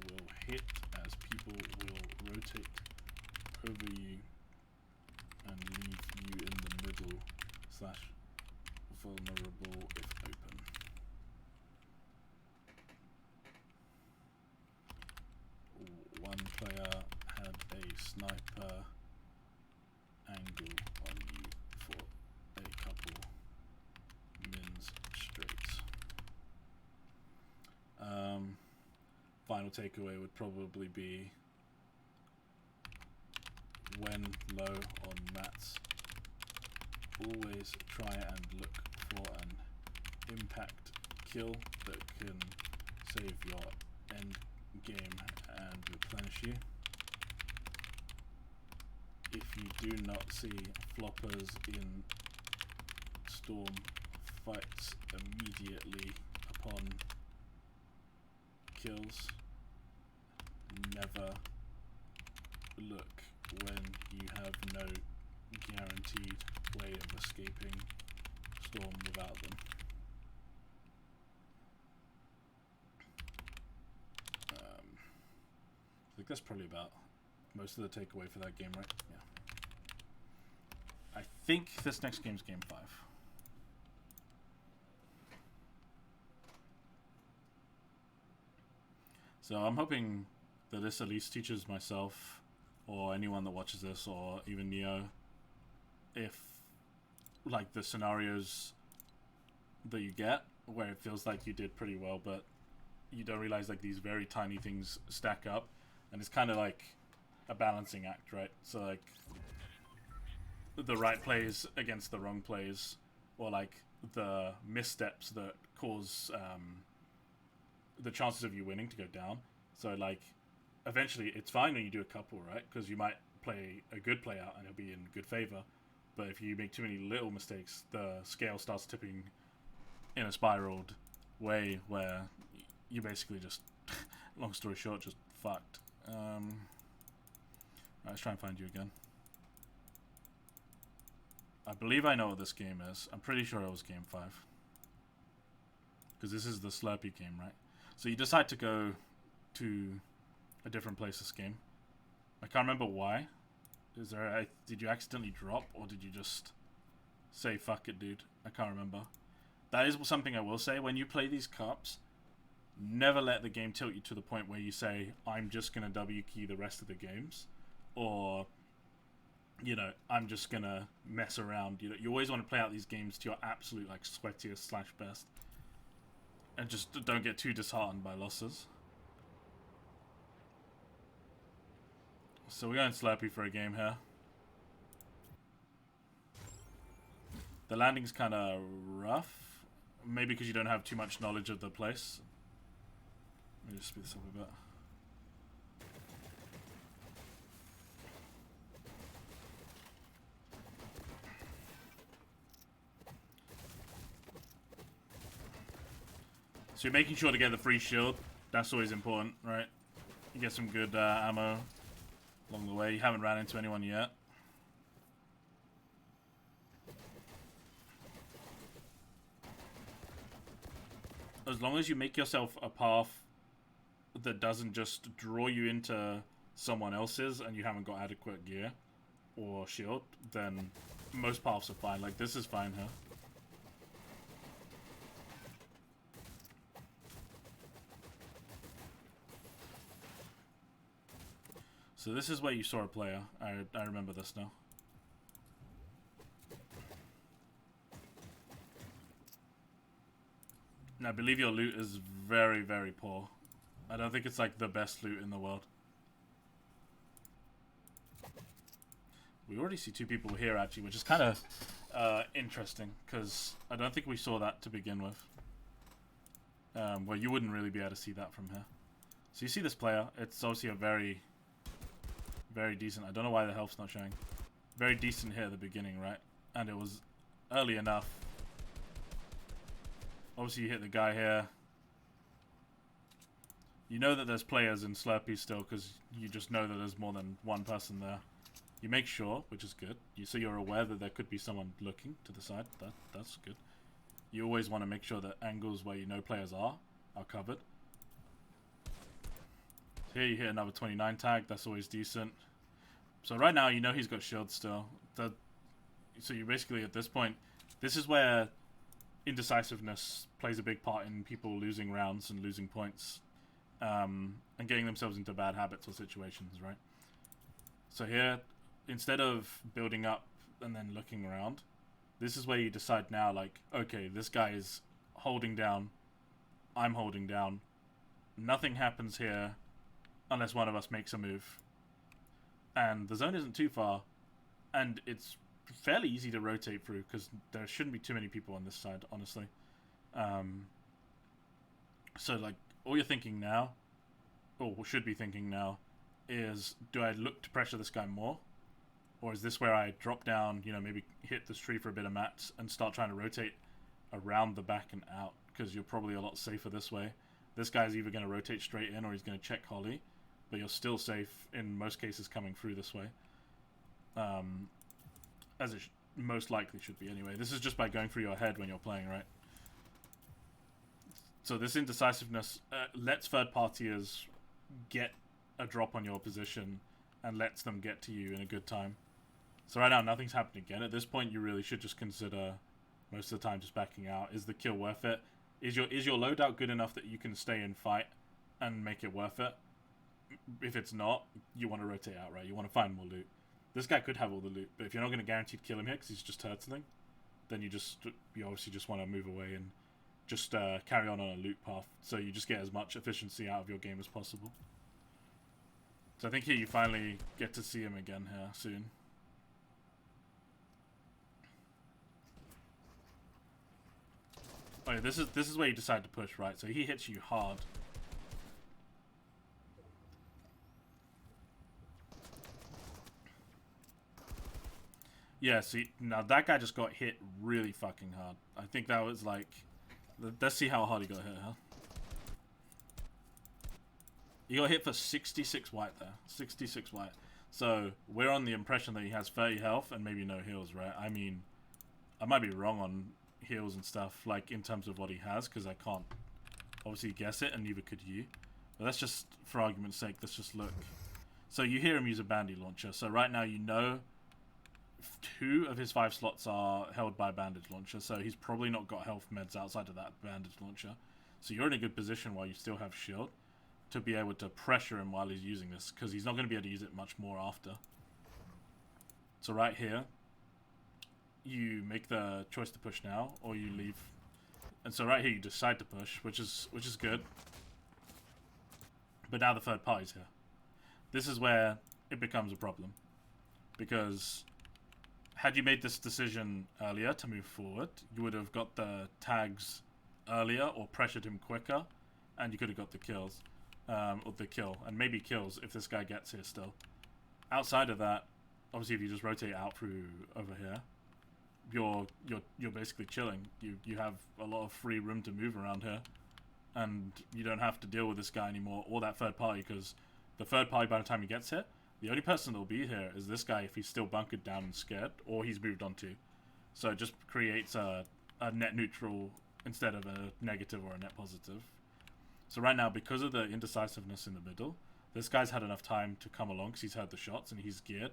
will hit, as people will rotate over you and leave you in the middle / vulnerable if open. One player had a sniper angle on you for a couple mins straight. Final takeaway would probably be, when low on mats, always try and look for an impact kill that can save your end game and replenish you. If you do not see floppers in storm fights immediately upon kills, never look when you have no guaranteed way of escaping storm without them. I think that's probably about most of the takeaway for that game, right? Yeah. I think this next game's game 5. So I'm hoping that this at least teaches myself, or anyone that watches this, or even Nijo, if like the scenarios that you get where it feels like you did pretty well, but you don't realize like these very tiny things stack up, and it's kind of like a balancing act, right? So like the right plays against the wrong plays, or like the missteps that cause the chances of you winning to go down. So like eventually it's fine when you do a couple, right? Because you might play a good play out and it'll be in good favor. But if you make too many little mistakes, the scale starts tipping in a spiraled way where you basically just, long story short, just fucked. Right, let's try and find you again. I believe I know what this game is. I'm pretty sure it was game 5. Because this is the Slurpee game, right? So you decide to go to a different place this game. I can't remember why. Did you accidentally drop, or did you just say fuck it, dude? I can't remember. That is something I will say. When you play these cups, never let the game tilt you to the point where you say, I'm just going to W key the rest of the games. Or, you know, I'm just going to mess around. You know, you always want to play out these games to your absolute, like, sweatiest / best. And just don't get too disheartened by losses. So we're going Slurpee for a game here. The landing's kind of rough. Maybe because you don't have too much knowledge of the place. Let me just speed this up a bit. So you're making sure to get the free shield. That's always important, right? You get some good ammo along the way. You haven't ran into anyone yet. As long as you make yourself a path that doesn't just draw you into someone else's and you haven't got adequate gear or shield, then most paths are fine. Like, this is fine here. So this is where you saw a player. I remember this now. And I believe your loot is very, very poor. I don't think it's like the best loot in the world. We already see 2 people here actually, which is kind of interesting, because I don't think we saw that to begin with. Well, you wouldn't really be able to see that from here. So you see this player. It's obviously a very decent. I don't know why the health's not showing. Very decent hit at the beginning, right? And it was early enough. Obviously, you hit the guy here. You know that there's players in Slurpee still, because you just know that there's more than one person there. You make sure, which is good. So you're aware that there could be someone looking to the side. That's good. You always want to make sure that angles where you know players are covered. So here you hit another 29 tag. That's always decent. So right now you know he's got shield still. So you basically at this point, this is where indecisiveness plays a big part in people losing rounds and losing points, and getting themselves into bad habits or situations, right? So here, instead of building up and then looking around, this is where you decide now, like, okay, this guy is holding down, I'm holding down, nothing happens here unless one of us makes a move. And the zone isn't too far, and it's fairly easy to rotate through because there shouldn't be too many people on this side, honestly. So like all you're thinking now, or should be thinking now, is do I look to pressure this guy more, or is this where I drop down, you know, maybe hit this tree for a bit of mats and start trying to rotate around the back and out, because you're probably a lot safer this way. This guy's either going to rotate straight in or he's going to check Holly, but you're still safe in most cases coming through this way. As it most likely should be anyway. This is just by going through your head when you're playing, right? So this indecisiveness lets third partiers get a drop on your position and lets them get to you in a good time. So right now nothing's happened again. At this point you really should just consider most of the time just backing out. Is the kill worth it? Is your loadout good enough that you can stay and fight and make it worth it? If it's not, you want to rotate out, right? You want to find more loot. This guy could have all the loot, but if you're not going to guaranteed kill him here because he's just heard something, then you obviously just want to move away and just carry on a loot path, so you just get as much efficiency out of your game as possible. So I think here you finally get to see him again here soon. Oh yeah, this is where you decide to push, right? So he hits you hard. Yeah, see, now that guy just got hit really fucking hard. I think that was like... Let's see how hard he got hit, huh? He got hit for 66 white there. 66 white. So, we're on the impression that he has 30 health and maybe no heals, right? I mean, I might be wrong on heals and stuff, like, in terms of what he has, because I can't obviously guess it, and neither could you. But let's just, for argument's sake, let's just look. So, you hear him use a bandy launcher. So, right now, you know 2 of his 5 slots are held by bandage launcher, so he's probably not got health meds outside of that bandage launcher. So you're in a good position while you still have shield to be able to pressure him while he's using this, because he's not going to be able to use it much more after. So right here, you make the choice to push now, or you leave. And so right here you decide to push, which is good. But now the third party's here. This is where it becomes a problem, because had you made this decision earlier to move forward, you would have got the tags earlier or pressured him quicker, and you could have got the kills, or the kill, and maybe kills if this guy gets here still. Outside of that, obviously if you just rotate out through over here, you're basically chilling. You have a lot of free room to move around here, and you don't have to deal with this guy anymore or that third party, because the third party by the time he gets here, the only person that will be here is this guy if he's still bunkered down and scared, or he's moved on to. So it just creates a net neutral instead of a negative or a net positive. So right now, because of the indecisiveness in the middle, this guy's had enough time to come along because he's heard the shots and he's geared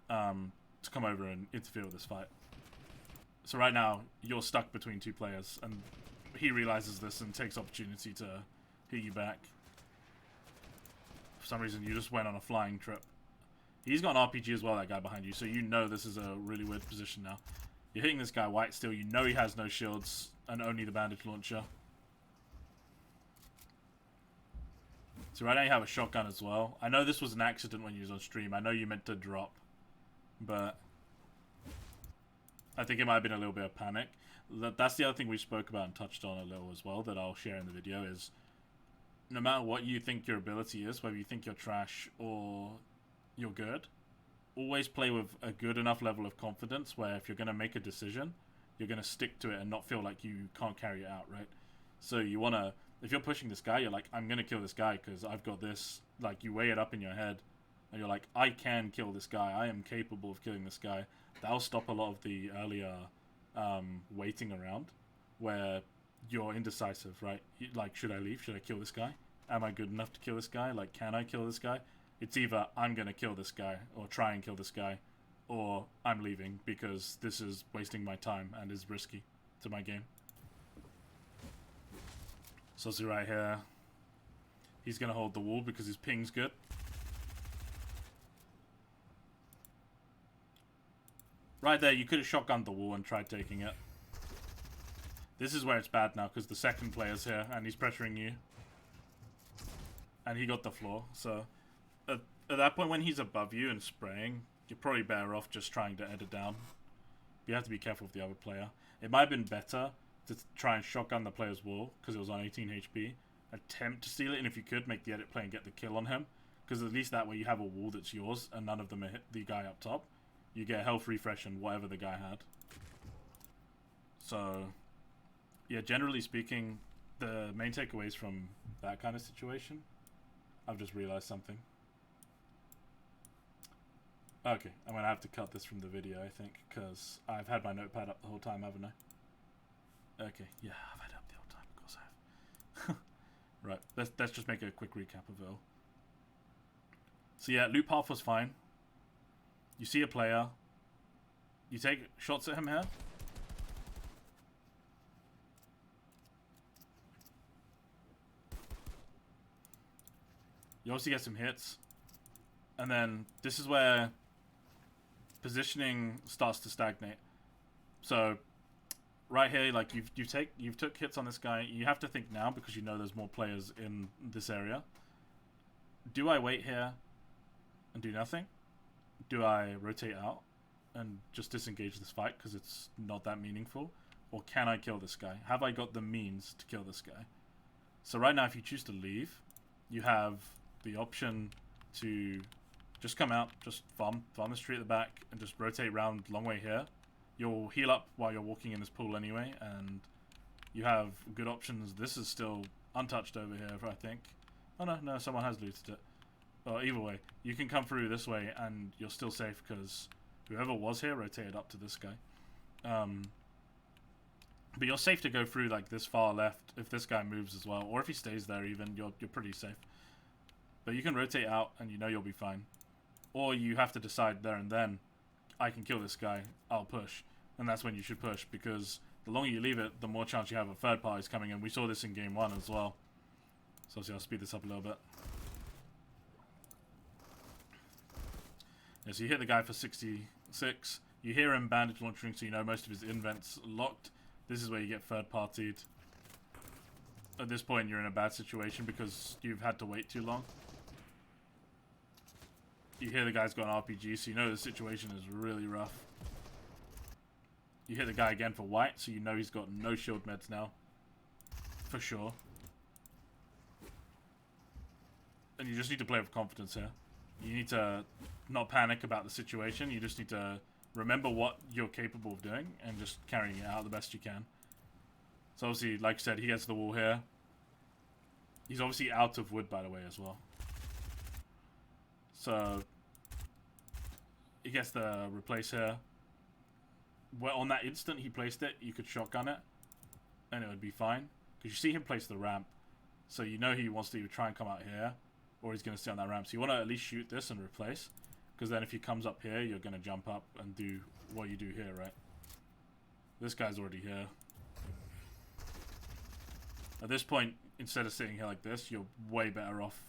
to come over and interfere with this fight. So right now, you're stuck between 2 players, and he realizes this and takes opportunity to hit you back. For some reason, you just went on a flying trip. He's got an RPG as well, that guy behind you, so you know this is a really weird position now. You're hitting this guy white still, you know he has no shields and only the bandage launcher. So right now you have a shotgun as well. I know this was an accident when you was on stream. I know you meant to drop, but I think it might have been a little bit of panic. That's the other thing we spoke about and touched on a little as well that I'll share in the video is, no matter what you think your ability is, whether you think you're trash or you're good, always play with a good enough level of confidence where if you're going to make a decision, you're going to stick to it and not feel like you can't carry it out, right? So you want to, if you're pushing this guy, you're like, I'm going to kill this guy because I've got this. Like, you weigh it up in your head and you're like, I can kill this guy, I am capable of killing this guy, that'll stop a lot of the earlier waiting around where you're indecisive, right? Like, should I leave? Should I kill this guy? Am I good enough to kill this guy? Like, can I kill this guy? It's either I'm going to kill this guy or try and kill this guy, or I'm leaving because this is wasting my time and is risky to my game. So see right here, he's going to hold the wall because his ping's good. Right there, you could have shotgunned the wall and tried taking it. This is where it's bad now because the second player's here and he's pressuring you. And he got the floor, so at that point when he's above you and spraying, you're probably better off just trying to edit down. You have to be careful with the other player. It might have been better to try and shotgun the player's wall because it was on 18 HP. Attempt to steal it, and if you could, make the edit play and get the kill on him. Because at least that way you have a wall that's yours and none of them hit the guy up top. You get health refresh and whatever the guy had. So, yeah, generally speaking, the main takeaways from that kind of situation, I've just realized something. Okay, I'm going to have to cut this from the video, I think, because I've had my notepad up the whole time, haven't I? Okay, yeah, I've had it up the whole time, of course I have. Right, let's just make a quick recap of it all. So yeah, loot path was fine. You see a player, you take shots at him here. You obviously get some hits. And then this is where positioning starts to stagnate. So right here, like you've took hits on this guy. You have to think now because you know there's more players in this area. Do I wait here and do nothing? Do I rotate out and just disengage this fight because it's not that meaningful? Or can I kill this guy? Have I got the means to kill this guy? So right now, if you choose to leave, you have the option to just come out, just farm the tree at the back, and just rotate around long way here. You'll heal up while you're walking in this pool anyway, and you have good options. This is still untouched over here, I think. Oh no, someone has looted it. Well, either way, you can come through this way and you're still safe because whoever was here rotated up to this guy. But you're safe to go through like this far left if this guy moves as well, or if he stays there even, you're pretty safe. But you can rotate out and you know you'll be fine. Or you have to decide there and then, I can kill this guy, I'll push. And that's when you should push, because the longer you leave it, the more chance you have of third parties coming in. We saw this in game 1 as well. So obviously I'll speed this up a little bit. Yeah, so you hit the guy for 66. You hear him bandage launching, so you know most of his invents locked. This is where you get third partied. At this point, you're in a bad situation because you've had to wait too long. You hear the guy's got an RPG, so you know the situation is really rough. You hit the guy again for white, so you know he's got no shield meds now. For sure. And you just need to play with confidence here. You need to not panic about the situation. You just need to remember what you're capable of doing and just carrying it out the best you can. So obviously, like I said, he gets the wall here. He's obviously out of wood, by the way, as well. So he gets the replace here. Well, on that instant he placed it, you could shotgun it, and it would be fine. Because you see him place the ramp, so you know he wants to either try and come out here, or he's going to stay on that ramp. So you want to at least shoot this and replace, because then if he comes up here, you're going to jump up and do what you do here, right? This guy's already here. At this point, instead of sitting here like this, you're way better off,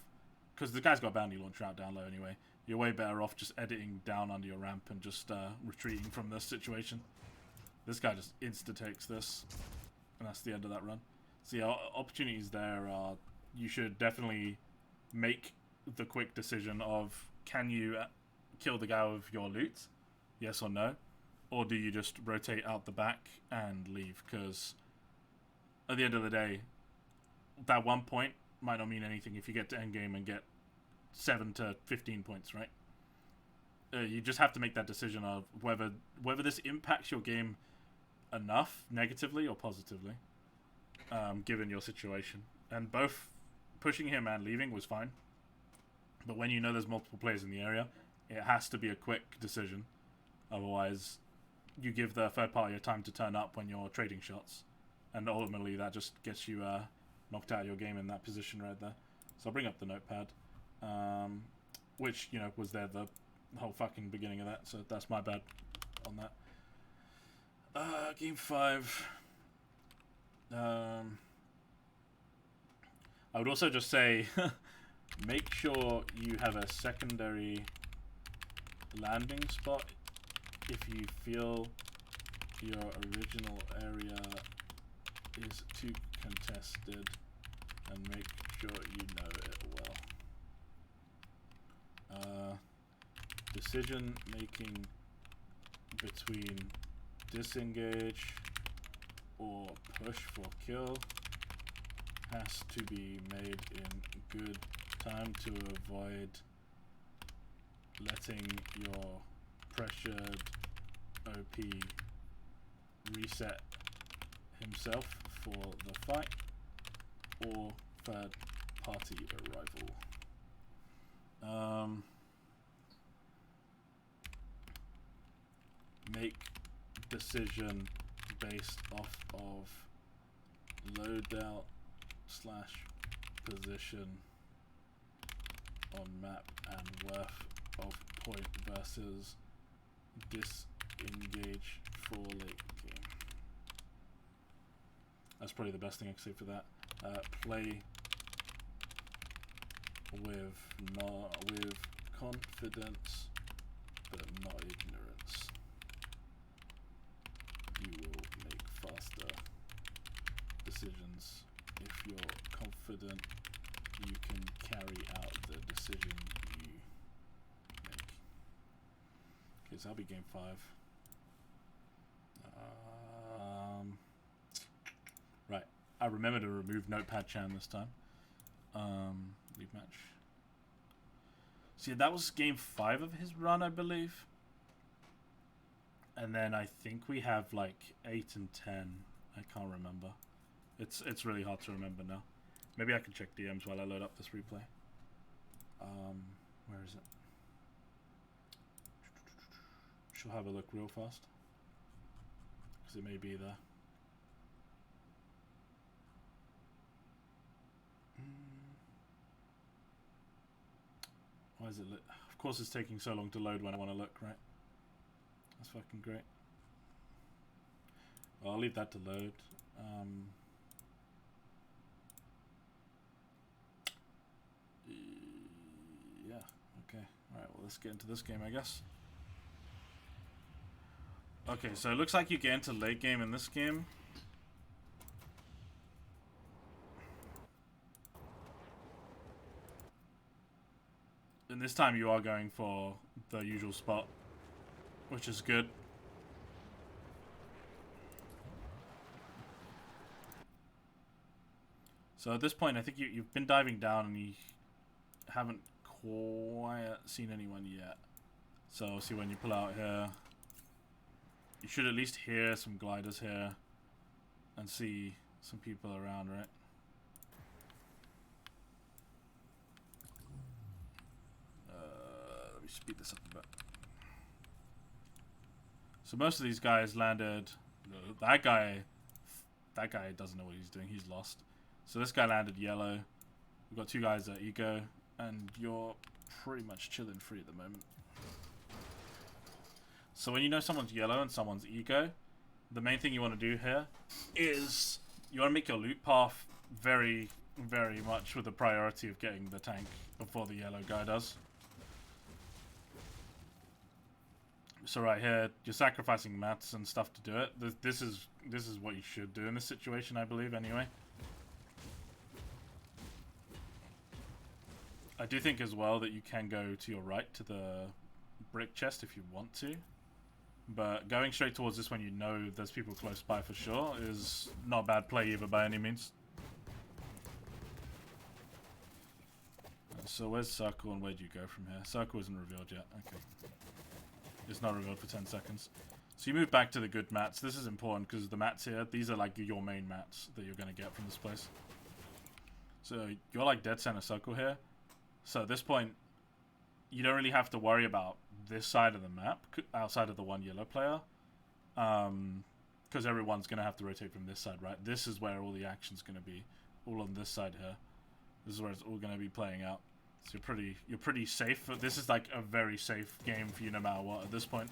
because the guy's got a bounty launcher out down low anyway. You're way better off just editing down under your ramp and just retreating from this situation. This guy just insta-takes this, and that's the end of that run. So yeah, opportunities there are, you should definitely make the quick decision of, can you kill the guy with your loot? Yes or no? Or do you just rotate out the back and leave? Because at the end of the day, that 1 point might not mean anything if you get to endgame and get 7 to 15 points, right? You just have to make that decision of whether this impacts your game enough, negatively or positively, given your situation. And both pushing him and leaving was fine. But when you know there's multiple players in the area, it has to be a quick decision. Otherwise, you give the third party a time to turn up when you're trading shots. And ultimately, that just gets you knocked out of your game in that position right there. So I'll bring up the Notepad. Which, you know, was there the whole fucking beginning of that. So that's my bad on that. Game 5. I would also just say, make sure you have a secondary landing spot if you feel your original area is too contested, and make sure you know it well. Decision making between disengage or push for kill has to be made in good time to avoid letting your pressured OP reset himself for the fight or third party arrival. Make decision based off of loadout / position on map and worth of point versus disengage for late game. That's probably the best thing I can say for that. Play with confidence but not ignorance. You will make faster decisions if you're confident you can carry out the decision you make. Okay, so that'll be game 5. Right, I remember to remove Notepad Chan this time. Leave match. See, that was game 5 of his run, I believe. And then I think we have like 8 and 10. I can't remember. It's really hard to remember now. Maybe I can check DMs while I load up this replay. Where is it? She'll have a look real fast. Because it may be there. Why is it lit? Of course it's taking so long to load when I want to look, right? That's fucking great. Well, I'll leave that to load. Yeah, okay. Alright, well, let's get into this game, I guess. Okay, so it looks like you get into late game in this game. And this time you are going for the usual spot, which is good. So at this point, I think you've been diving down and you haven't quite seen anyone yet. So see, when you pull out here, you should at least hear some gliders here and see some people around, right? Let me speed this up a bit. So most of these guys landed. That guy doesn't know what he's doing. He's lost. So this guy landed yellow. We've got 2 guys at eco, and you're pretty much chilling free at the moment. So when you know someone's yellow and someone's eco, the main thing you want to do here is you want to make your loot path very, very much with the priority of getting the tank before the yellow guy does. So right here, you're sacrificing mats and stuff to do it. This is what you should do in this situation, I believe, anyway. I do think as well that you can go to your right to the brick chest if you want to. But going straight towards this when you know there's people close by for sure is not bad play either by any means. So where's Circle and where do you go from here? Circle isn't revealed yet. Okay. It's not revealed for 10 seconds. So you move back to the good mats. This is important because the mats here, these are like your main mats that you're going to get from this place. So you're like dead center circle here. So at this point, you don't really have to worry about this side of the map outside of the one yellow player, because everyone's gonna have to rotate from this side, right? This is where all the action's gonna be, all on this side here. This is where it's all gonna be playing out. So you're pretty safe. This is like a very safe game for you no matter what at this point,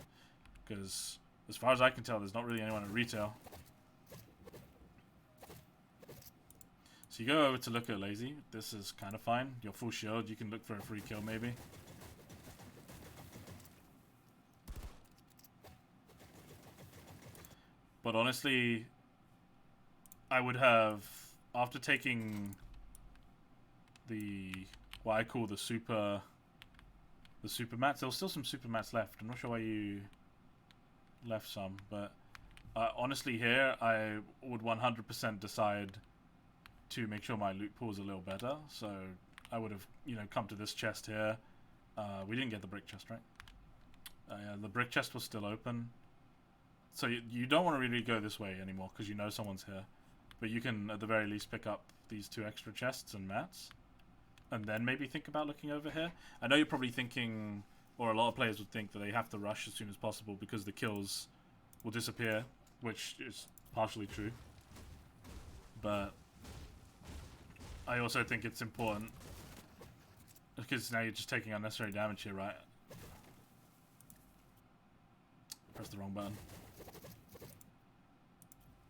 because as far as I can tell, there's not really anyone at retail. So you go over to look at Lazy. This is kind of fine. You're full shield. You can look for a free kill maybe. But honestly, I would have, after taking the, what I call the super mats, there was still some super mats left. I'm not sure why you left some, but honestly here, I would 100% decide to make sure my loot pool is a little better. So I would have, you know, come to this chest here. We didn't get the brick chest, right? Yeah, the brick chest was still open. So you don't want to really go this way anymore because you know someone's here. But you can, at the very least, pick up these 2 extra chests and mats. And then maybe think about looking over here. I know you're probably thinking, or a lot of players would think, that they have to rush as soon as possible because the kills will disappear, which is partially true. But I also think it's important, because now you're just taking unnecessary damage here, right? Press the wrong button.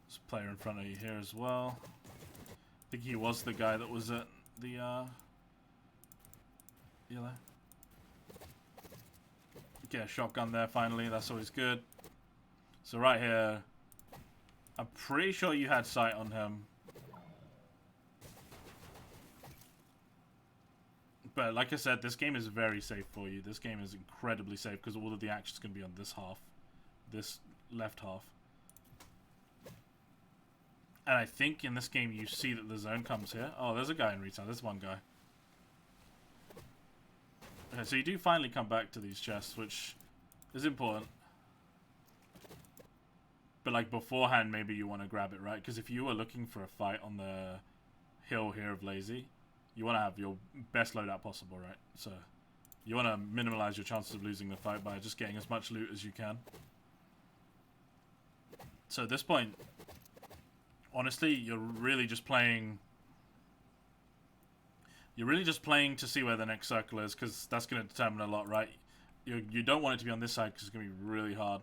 There's a player in front of you here as well. I think he was the guy that was at the yellow. Get a shotgun there finally, that's always good. So right here, I'm pretty sure you had sight on him. But like I said, this game is very safe for you. This game is incredibly safe because all of the action's going to be on this half. This left half. And I think in this game you see that the zone comes here. Oh, there's a guy in retail. There's one guy. Okay, so you do finally come back to these chests, which is important. But like beforehand, maybe you want to grab it, right? Because if you were looking for a fight on the hill here of Lazy, you want to have your best loadout possible, right? So you want to minimize your chances of losing the fight by just getting as much loot as you can. So at this point, honestly, you're really just playing... You're really just playing to see where the next circle is, because that's going to determine a lot, right? You don't want it to be on this side, because it's going to be really hard.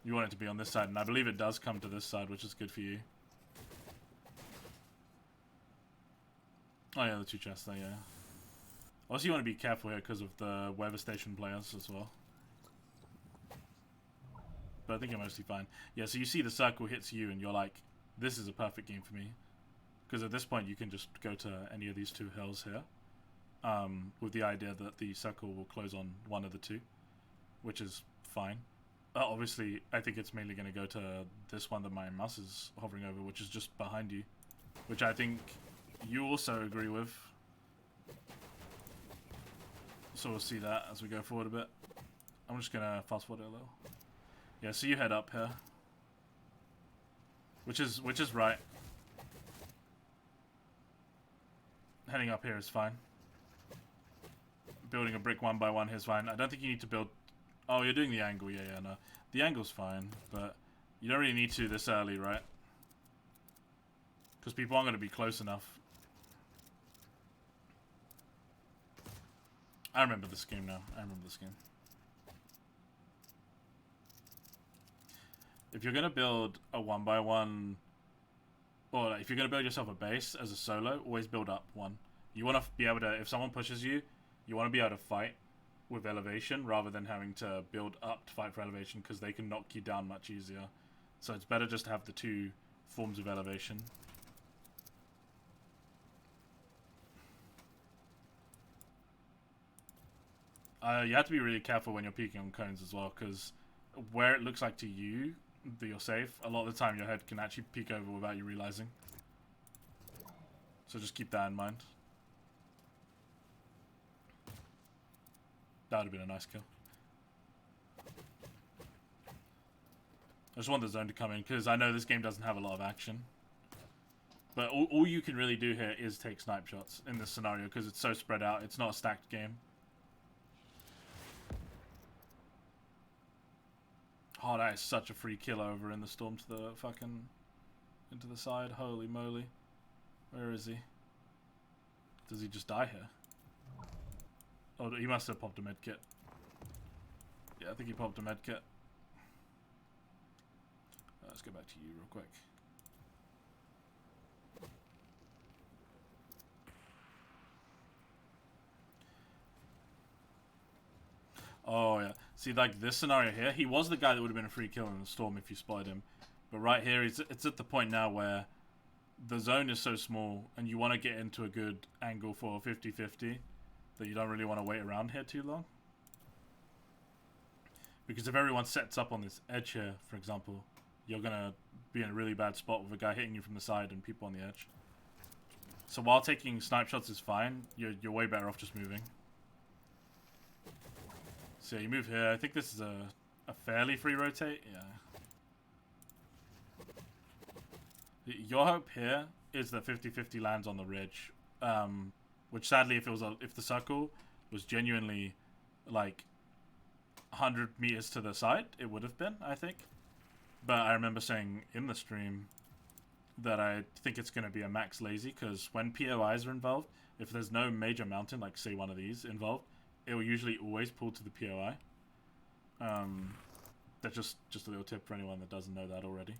You want it to be on this side, and I believe it does come to this side, which is good for you. Oh yeah, the 2 chests there, yeah. Also, you want to be careful here because of the weather station players as well. But I think you're mostly fine. Yeah, so you see the circle hits you, and you're like, this is a perfect game for me. Because at this point, you can just go to any of these 2 hills here. With the idea that the circle will close on one of the 2. Which is fine. Obviously, I think it's mainly going to go to this one that my mouse is hovering over, which is just behind you. Which I think you also agree with. So we'll see that as we go forward a bit. I'm just going to fast forward it a little. Yeah, so you head up here. Which is right. Heading up here is fine. Building a brick 1 by 1 here is fine. I don't think you need to build... Oh, you're doing the angle. Yeah, no. The angle's fine, but you don't really need to this early, right? Because people aren't going to be close enough. I remember this game now. I remember this game. If you're going to build a 1 by 1... Or if you're going to build yourself a base as a solo, always build up 1. You want to be able to... If someone pushes you, you want to be able to fight with elevation rather than having to build up to fight for elevation, because they can knock you down much easier. So it's better just to have the 2 forms of elevation. You have to be really careful when you're peeking on cones as well, because where it looks like to you that you're safe, a lot of the time your head can actually peek over without you realizing. So just keep that in mind. That would have been a nice kill. I just want the zone to come in, because I know this game doesn't have a lot of action. But all you can really do here is take snipe shots in this scenario, because it's so spread out. It's not a stacked game. Oh, that is such a free kill over in the storm to the fucking... into the side. Holy moly. Where is he? Does he just die here? Oh, he must have popped a medkit. Yeah, I think he popped a medkit. Let's go back to you real quick. Oh, yeah. See, like, this scenario here, he was the guy that would have been a free kill in the storm if you spotted him. But right here, it's at the point now where the zone is so small, and you want to get into a good angle for 50-50, that you don't really want to wait around here too long. Because if everyone sets up on this edge here, for example, you're going to be in a really bad spot with a guy hitting you from the side and people on the edge. So while taking snipe shots is fine, you're way better off just moving. So you move here. I think this is a fairly free rotate. Yeah. Your hope here is that 50-50 lands on the ridge. Which sadly, if the circle was genuinely like 100 meters to the side, it would have been, I think. But I remember saying in the stream that I think it's going to be a max lazy, because when POIs are involved, if there's no major mountain, like say one of these involved, it will usually always pull to the POI. That's just a little tip for anyone that doesn't know that already.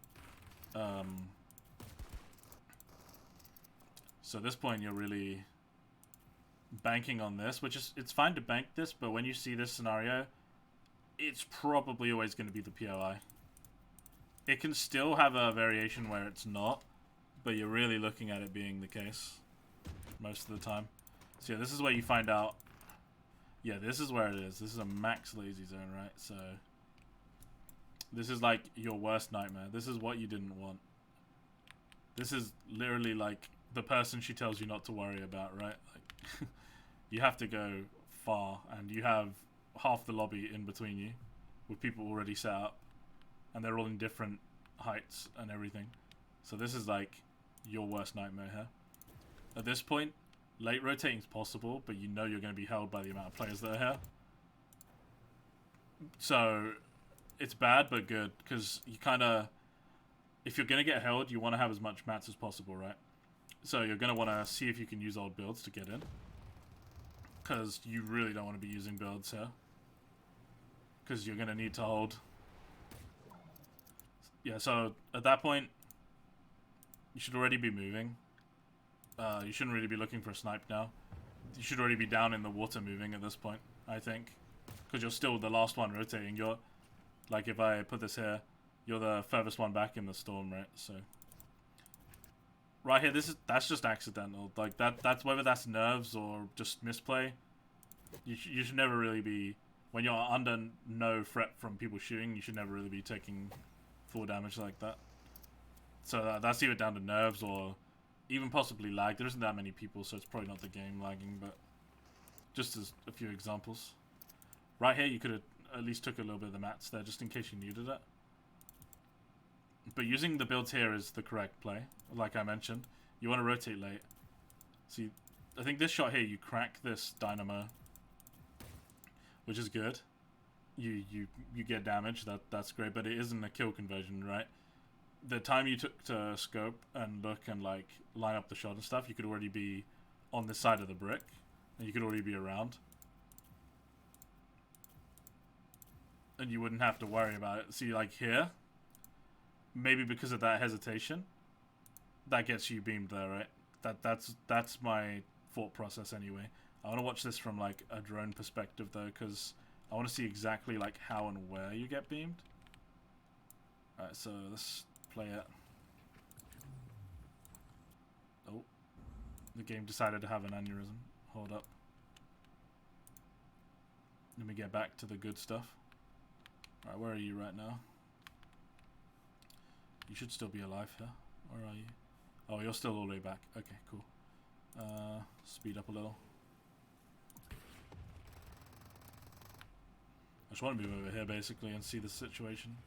So at this point, you're really banking on this, which is, it's fine to bank this, but when you see this scenario, it's probably always going to be the POI. It can still have a variation where it's not, but you're really looking at it being the case most of the time. So yeah, this is where you find out. Yeah, this is where it is. This is a max lazy zone, right? So this is like your worst nightmare. This is what you didn't want. This is literally like the person she tells you not to worry about, right? Like you have to go far, and you have half the lobby in between you with people already set up, and they're all in different heights and everything. So this is like your worst nightmare here. At this point, late rotating is possible, but you know you're going to be held by the amount of players that are here. So it's bad but good, because you kind of, if you're going to get held, you want to have as much mats as possible, right? So you're going to want to see if you can use old builds to get in, because you really don't want to be using builds here, because you're going to need to hold. Yeah, so at that point, you should already be moving. You shouldn't really be looking for a snipe now. You should already be down in the water moving at this point, I think. Because you're still the last one rotating. You're, like, if I put this here, you're the furthest one back in the storm, right? So right here, that's just accidental. Like, that's whether that's nerves or just misplay. You should never really be, when you're under no threat from people shooting, you should never really be taking full damage like that. So that's either down to nerves or even possibly lag. There isn't that many people, so it's probably not the game lagging, but just as a few examples. Right here, you could have at least took a little bit of the mats there, just in case you needed it. But using the builds here is the correct play, like I mentioned. You want to rotate late. See, I think this shot here, you crack this dynamo, which is good. You get damage, that's great, but it isn't a kill conversion, right? The time you took to scope and look and like line up the shot and stuff, you could already be on this side of the brick, and you could already be around, and you wouldn't have to worry about it. See, like here, maybe because of that hesitation, that gets you beamed there, right? That's my thought process anyway. I want to watch this from like a drone perspective though, because I want to see exactly like how and where you get beamed. Alright, so let's play it. Oh, the game decided to have an aneurysm. Hold up. Let me get back to the good stuff. Alright, where are you right now? You should still be alive here. Where are you? Oh, you're still all the way back. Okay, cool. Speed up a little. I just want to move over here basically and see the situation.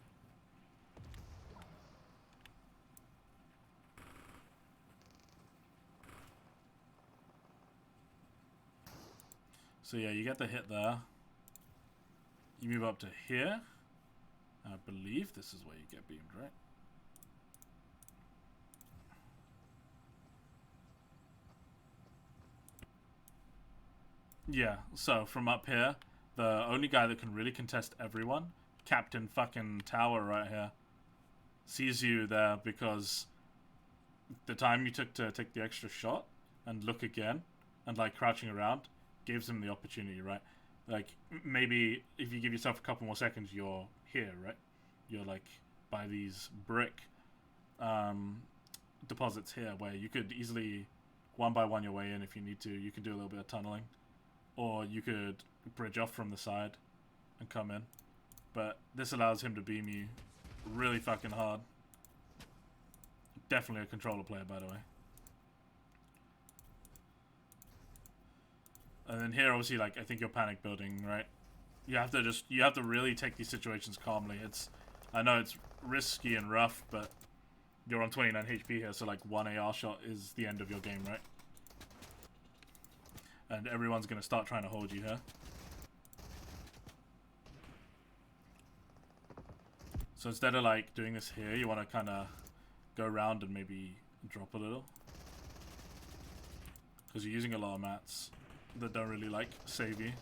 So yeah, you get the hit there. You move up to here. I believe this is where you get beamed, right? Yeah, so from up here, the only guy that can really contest everyone, Captain fucking Tower right here, sees you there because the time you took to take the extra shot and look again and like crouching around gives him the opportunity, right? Like maybe if you give yourself a couple more seconds, you're here, right? You're like by these brick deposits here where you could easily one by one your way in if you need to. You could do a little bit of tunneling, or you could bridge off from the side and come in. But this allows him to beam you really fucking hard. Definitely a controller player, by the way. And then here, obviously, like, I think you're panic building, right? You have to really take these situations calmly. I know it's risky and rough, but you're on 29 HP here, so like one AR shot is the end of your game, right? And everyone's gonna start trying to hold you here. So instead of like doing this here, you want to kind of go around and maybe drop a little, because you're using a lot of mats that don't really like save you.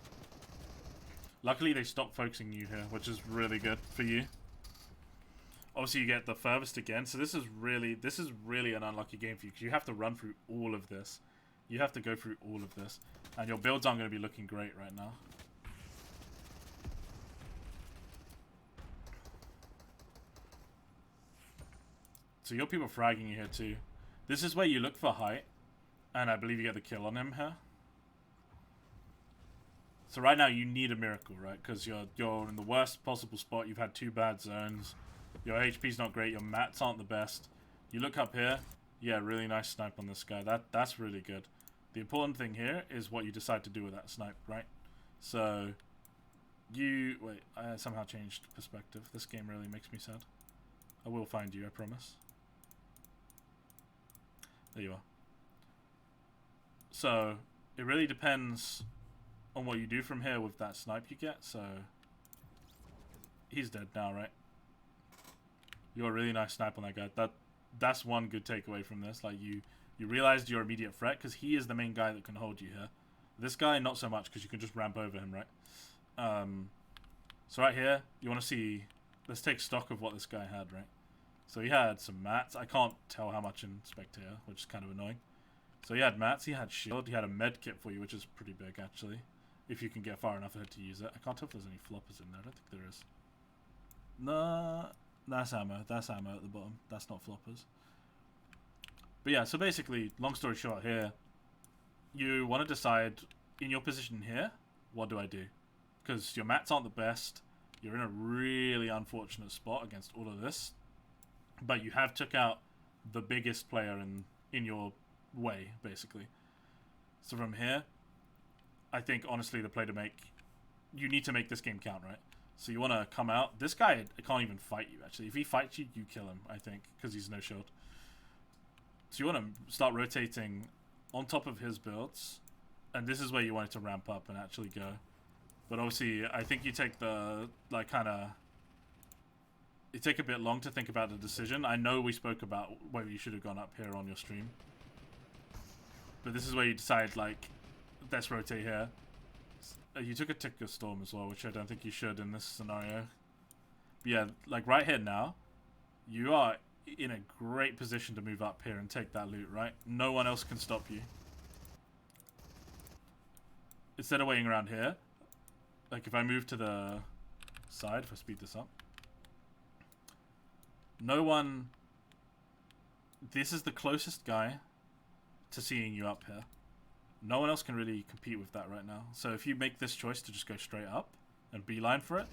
Luckily they stopped focusing you here, which is really good for you. Obviously you get the furthest again, so this is really an unlucky game for you, because you have to run through all of this. You have to go through all of this, and your builds aren't going to be looking great right now. So your people fragging you here too. This is where you look for height, and I believe you get the kill on him here. So right now you need a miracle, right? Because you're in the worst possible spot. You've had 2 bad zones. Your HP's not great. Your mats aren't the best. You look up here. Yeah, really nice snipe on this guy. That's really good. The important thing here is what you decide to do with that snipe, right? So wait, I somehow changed perspective. This game really makes me sad. I will find you, I promise. There you are. So it really depends on what you do from here with that snipe you get. So he's dead now, right? You got a really nice snipe on that guy. That's one good takeaway from this. Like you realized your immediate threat, because he is the main guy that can hold you here. This guy, not so much, because you can just ramp over him, right? So right here, you want to see... Let's take stock of what this guy had, right? So he had some mats. I can't tell how much in Spectator, which is kind of annoying. So he had mats, he had shield, he had a med kit for you, which is pretty big, actually. If you can get far enough ahead to use it. I can't tell if there's any floppers in there. I don't think there is. No, that's ammo. That's ammo at the bottom. That's not floppers. But yeah, so basically, long story short here, you want to decide, in your position here, what do I do? Because your mats aren't the best. You're in a really unfortunate spot against all of this. But you have took out the biggest player in your way, basically. So from here, I think, honestly, the play to make... You need to make this game count, right? So you want to come out. This guy can't even fight you, actually. If he fights you, you kill him, I think, because he's no shield. So you want to start rotating on top of his builds. And this is where you want it to ramp up and actually go. But obviously, I think you take the, like, kind of... It take a bit long to think about the decision. I know we spoke about whether you should have gone up here on your stream. But this is where you decide, like, let's rotate here. You took a Ticker Storm as well, which I don't think you should in this scenario. But yeah, like right here now, you are in a great position to move up here and take that loot, right? No one else can stop you. Instead of waiting around here, like if I move to the side, if I speed this up, no one... This is the closest guy to seeing you up here. No one else can really compete with that right now. So if you make this choice to just go straight up and beeline for it,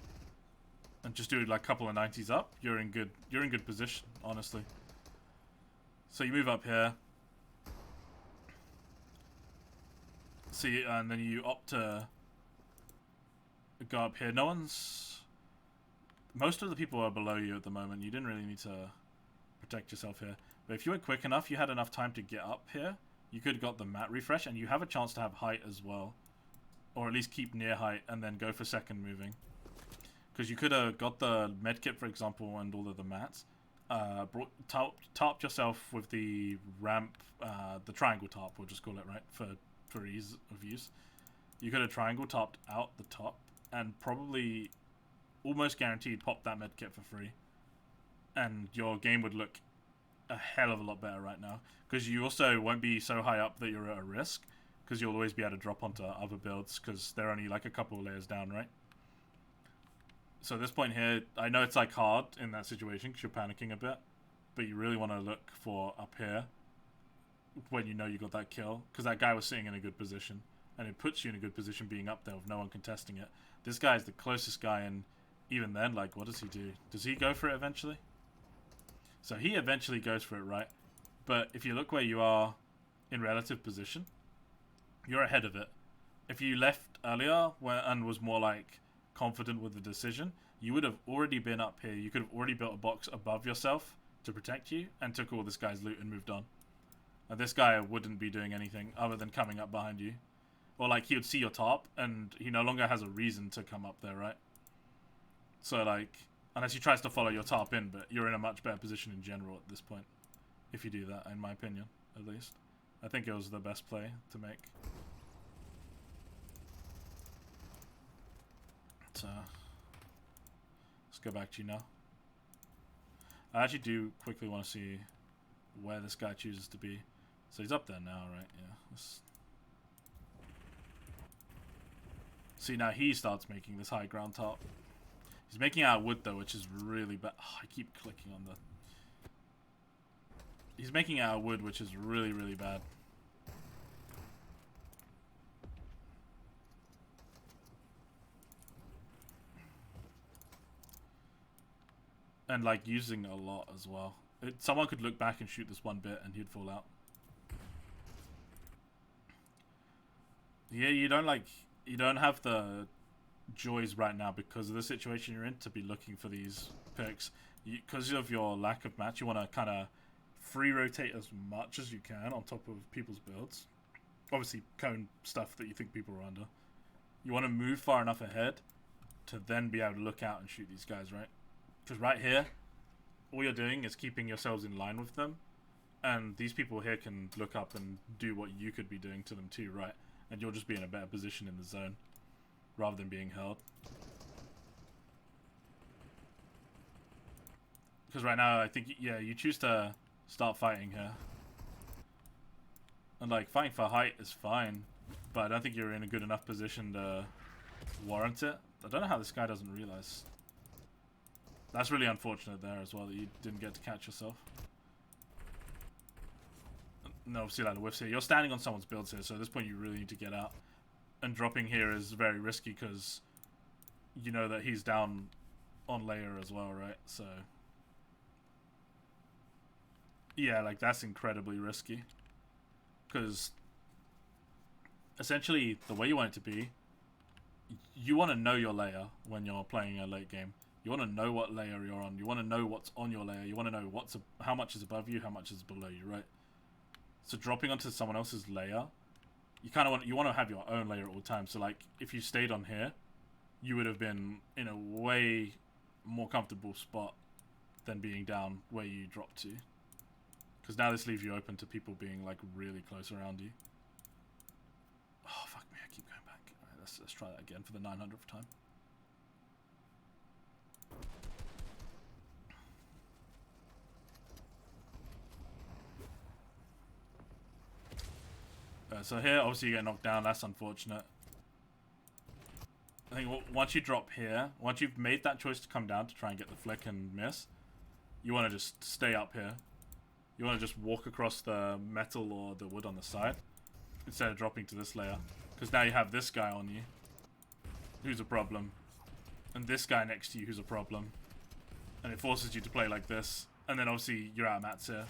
and just do like a couple of 90s up, you're in good position, honestly. So you move up here. See, and then you opt to go up here. Most of the people are below you at the moment. You didn't really need to protect yourself here. But if you were quick enough, you had enough time to get up here, you could have got the mat refresh, and you have a chance to have height as well. Or at least keep near height, and then go for second moving. Because you could have got the medkit, for example, and all of the mats. Tarped yourself with the ramp, the triangle tarp, we'll just call it, right, for ease of use. You could have triangle tarped out the top and probably almost guaranteed pop that medkit for free. And your game would look a hell of a lot better right now. Because you also won't be so high up that you're at a risk. Because you'll always be able to drop onto other builds because they're only like a couple of layers down, right? So at this point here, I know it's like hard in that situation because you're panicking a bit, but you really want to look for up here when you know you got that kill, because that guy was sitting in a good position, and it puts you in a good position being up there with no one contesting it. This guy is the closest guy, and even then, like, what does he do? Does he go for it eventually? So he eventually goes for it, right? But if you look where you are in relative position, you're ahead of it. If you left earlier and was more like confident with the decision, you would have already been up here. You could have already built a box above yourself to protect you and took all this guy's loot and moved on. And this guy wouldn't be doing anything other than coming up behind you. Or like he would see your top and he no longer has a reason to come up there, right? So like, unless he tries to follow your top in, but you're in a much better position in general at this point. If you do that, in my opinion, at least. I think it was the best play to make. So, let's go back to you now. I actually do quickly want to see where this guy chooses to be. So he's up there now, right? Yeah. See, now he starts making this high ground top. He's making out of wood though, which is really bad. Oh, I keep clicking on the... He's making out of wood, which is really, really bad. And like using a lot as well. Someone could look back and shoot this one bit and he'd fall out. Yeah, you don't have the joys right now because of the situation you're in to be looking for these picks. Because of your lack of match, you want to kind of free rotate as much as you can on top of people's builds. Obviously, cone stuff that you think people are under. You want to move far enough ahead to then be able to look out and shoot these guys, right? Because right here, all you're doing is keeping yourselves in line with them. And these people here can look up and do what you could be doing to them too, right? And you'll just be in a better position in the zone rather than being held. Because right now, I think, yeah, you choose to start fighting here. And like, fighting for height is fine, but I don't think you're in a good enough position to warrant it. I don't know how this guy doesn't realize. That's really unfortunate there as well, that you didn't get to catch yourself. No, obviously like the whiffs here. You're standing on someone's builds here, so at this point you really need to get out. And dropping here is very risky because you know that he's down on layer as well, right? So yeah, like that's incredibly risky. Because essentially the way you want it to be, you want to know your layer when you're playing a late game. You want to know what layer you're on. You want to know what's on your layer. You want to know how much is above you, how much is below you, right? So dropping onto someone else's layer, you want to have your own layer at all times. So like if you stayed on here, you would have been in a way more comfortable spot than being down where you dropped to. Because now this leaves you open to people being like really close around you. Oh fuck me, I keep going back. Alright, let's try that again for the 900th time. So here, obviously you get knocked down. That's unfortunate. I think once you drop here, once you've made that choice to come down to try and get the flick and miss, you want to just stay up here. You want to just walk across the metal or the wood on the side instead of dropping to this layer. Because now you have this guy on you, who's a problem. And this guy next to you, who's a problem. And it forces you to play like this. And then obviously you're out of mats here.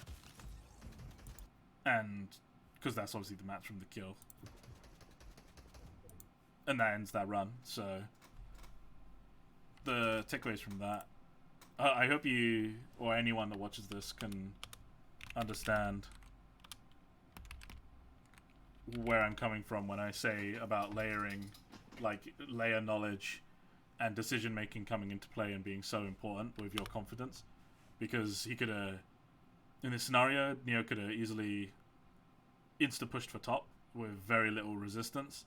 And... because that's obviously the match from the kill. And that ends that run, so... the takeaways from that... I hope you, or anyone that watches this, can understand where I'm coming from when I say about layering, like, layer knowledge and decision making coming into play and being so important with your confidence, because he could have, in this scenario, Neo could have easily insta pushed for top with very little resistance.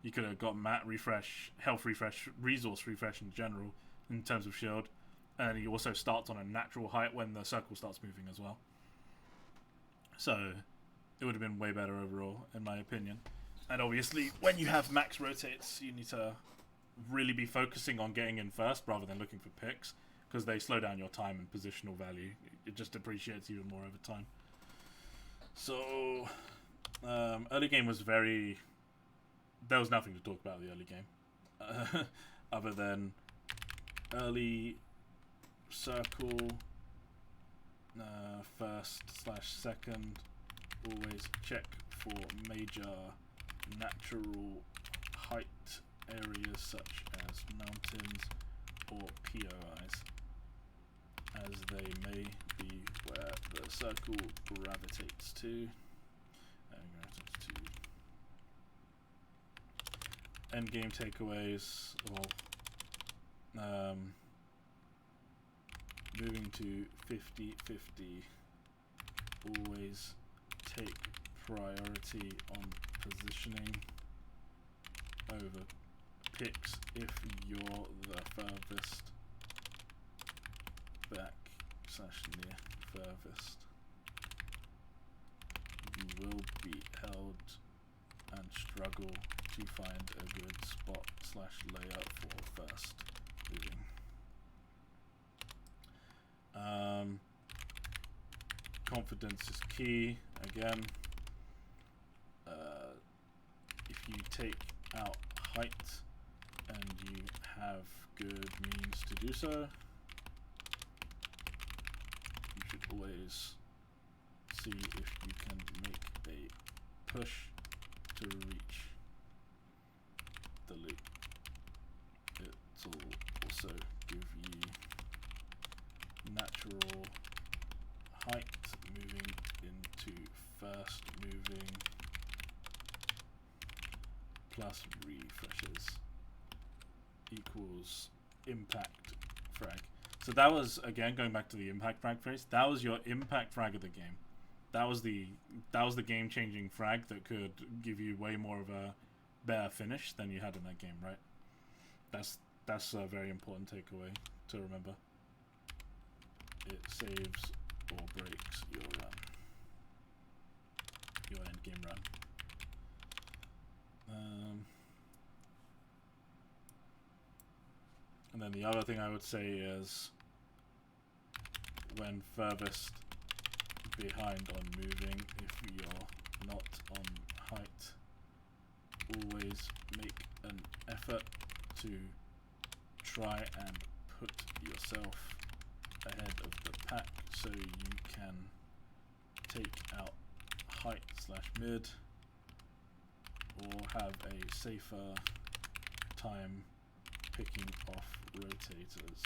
You could have got mat refresh, health refresh, resource refresh in general in terms of shield, and he also starts on a natural height when the circle starts moving as well. So it would have been way better overall, in my opinion. And obviously, when you have max rotates, you need to really be focusing on getting in first rather than looking for picks, because they slow down your time and positional value. It just depreciates even more over time. So early game was very... There was nothing to talk about in the early game other than early circle, first/second, always check for major natural height areas such as mountains or POIs, as they may be where the circle gravitates to. Endgame takeaways, well, moving to 50-50, always take priority on positioning over picks if you're the furthest back / near furthest. You will be held and struggle to find a good spot / layout for first moving. Confidence is key again. If you take out height and you have good means to do so, you should always see if you can make a push to reach the loop. It'll also give you natural height moving into first moving plus refreshes equals impact frag. So that was, again, going back to the impact frag phase, that was your impact frag of the game. That was the game changing frag that could give you way more of a better finish than you had in that game, right? That's a very important takeaway to remember. It saves or breaks your run, your end game run. And then the other thing I would say is, when furthest behind on moving, if you're not on height, always make an effort to try and put yourself ahead of the pack so you can take out height / mid, or have a safer time picking off rotators.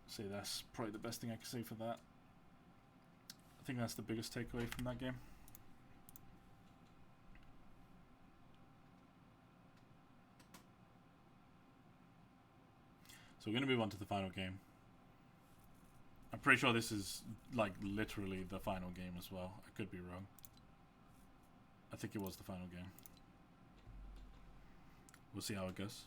So that's probably the best thing I can say for that. I think that's the biggest takeaway from that game. So we're going to move on to the final game. I'm pretty sure this is like literally the final game as well. I could be wrong. I think it was the final game. We'll see how it goes.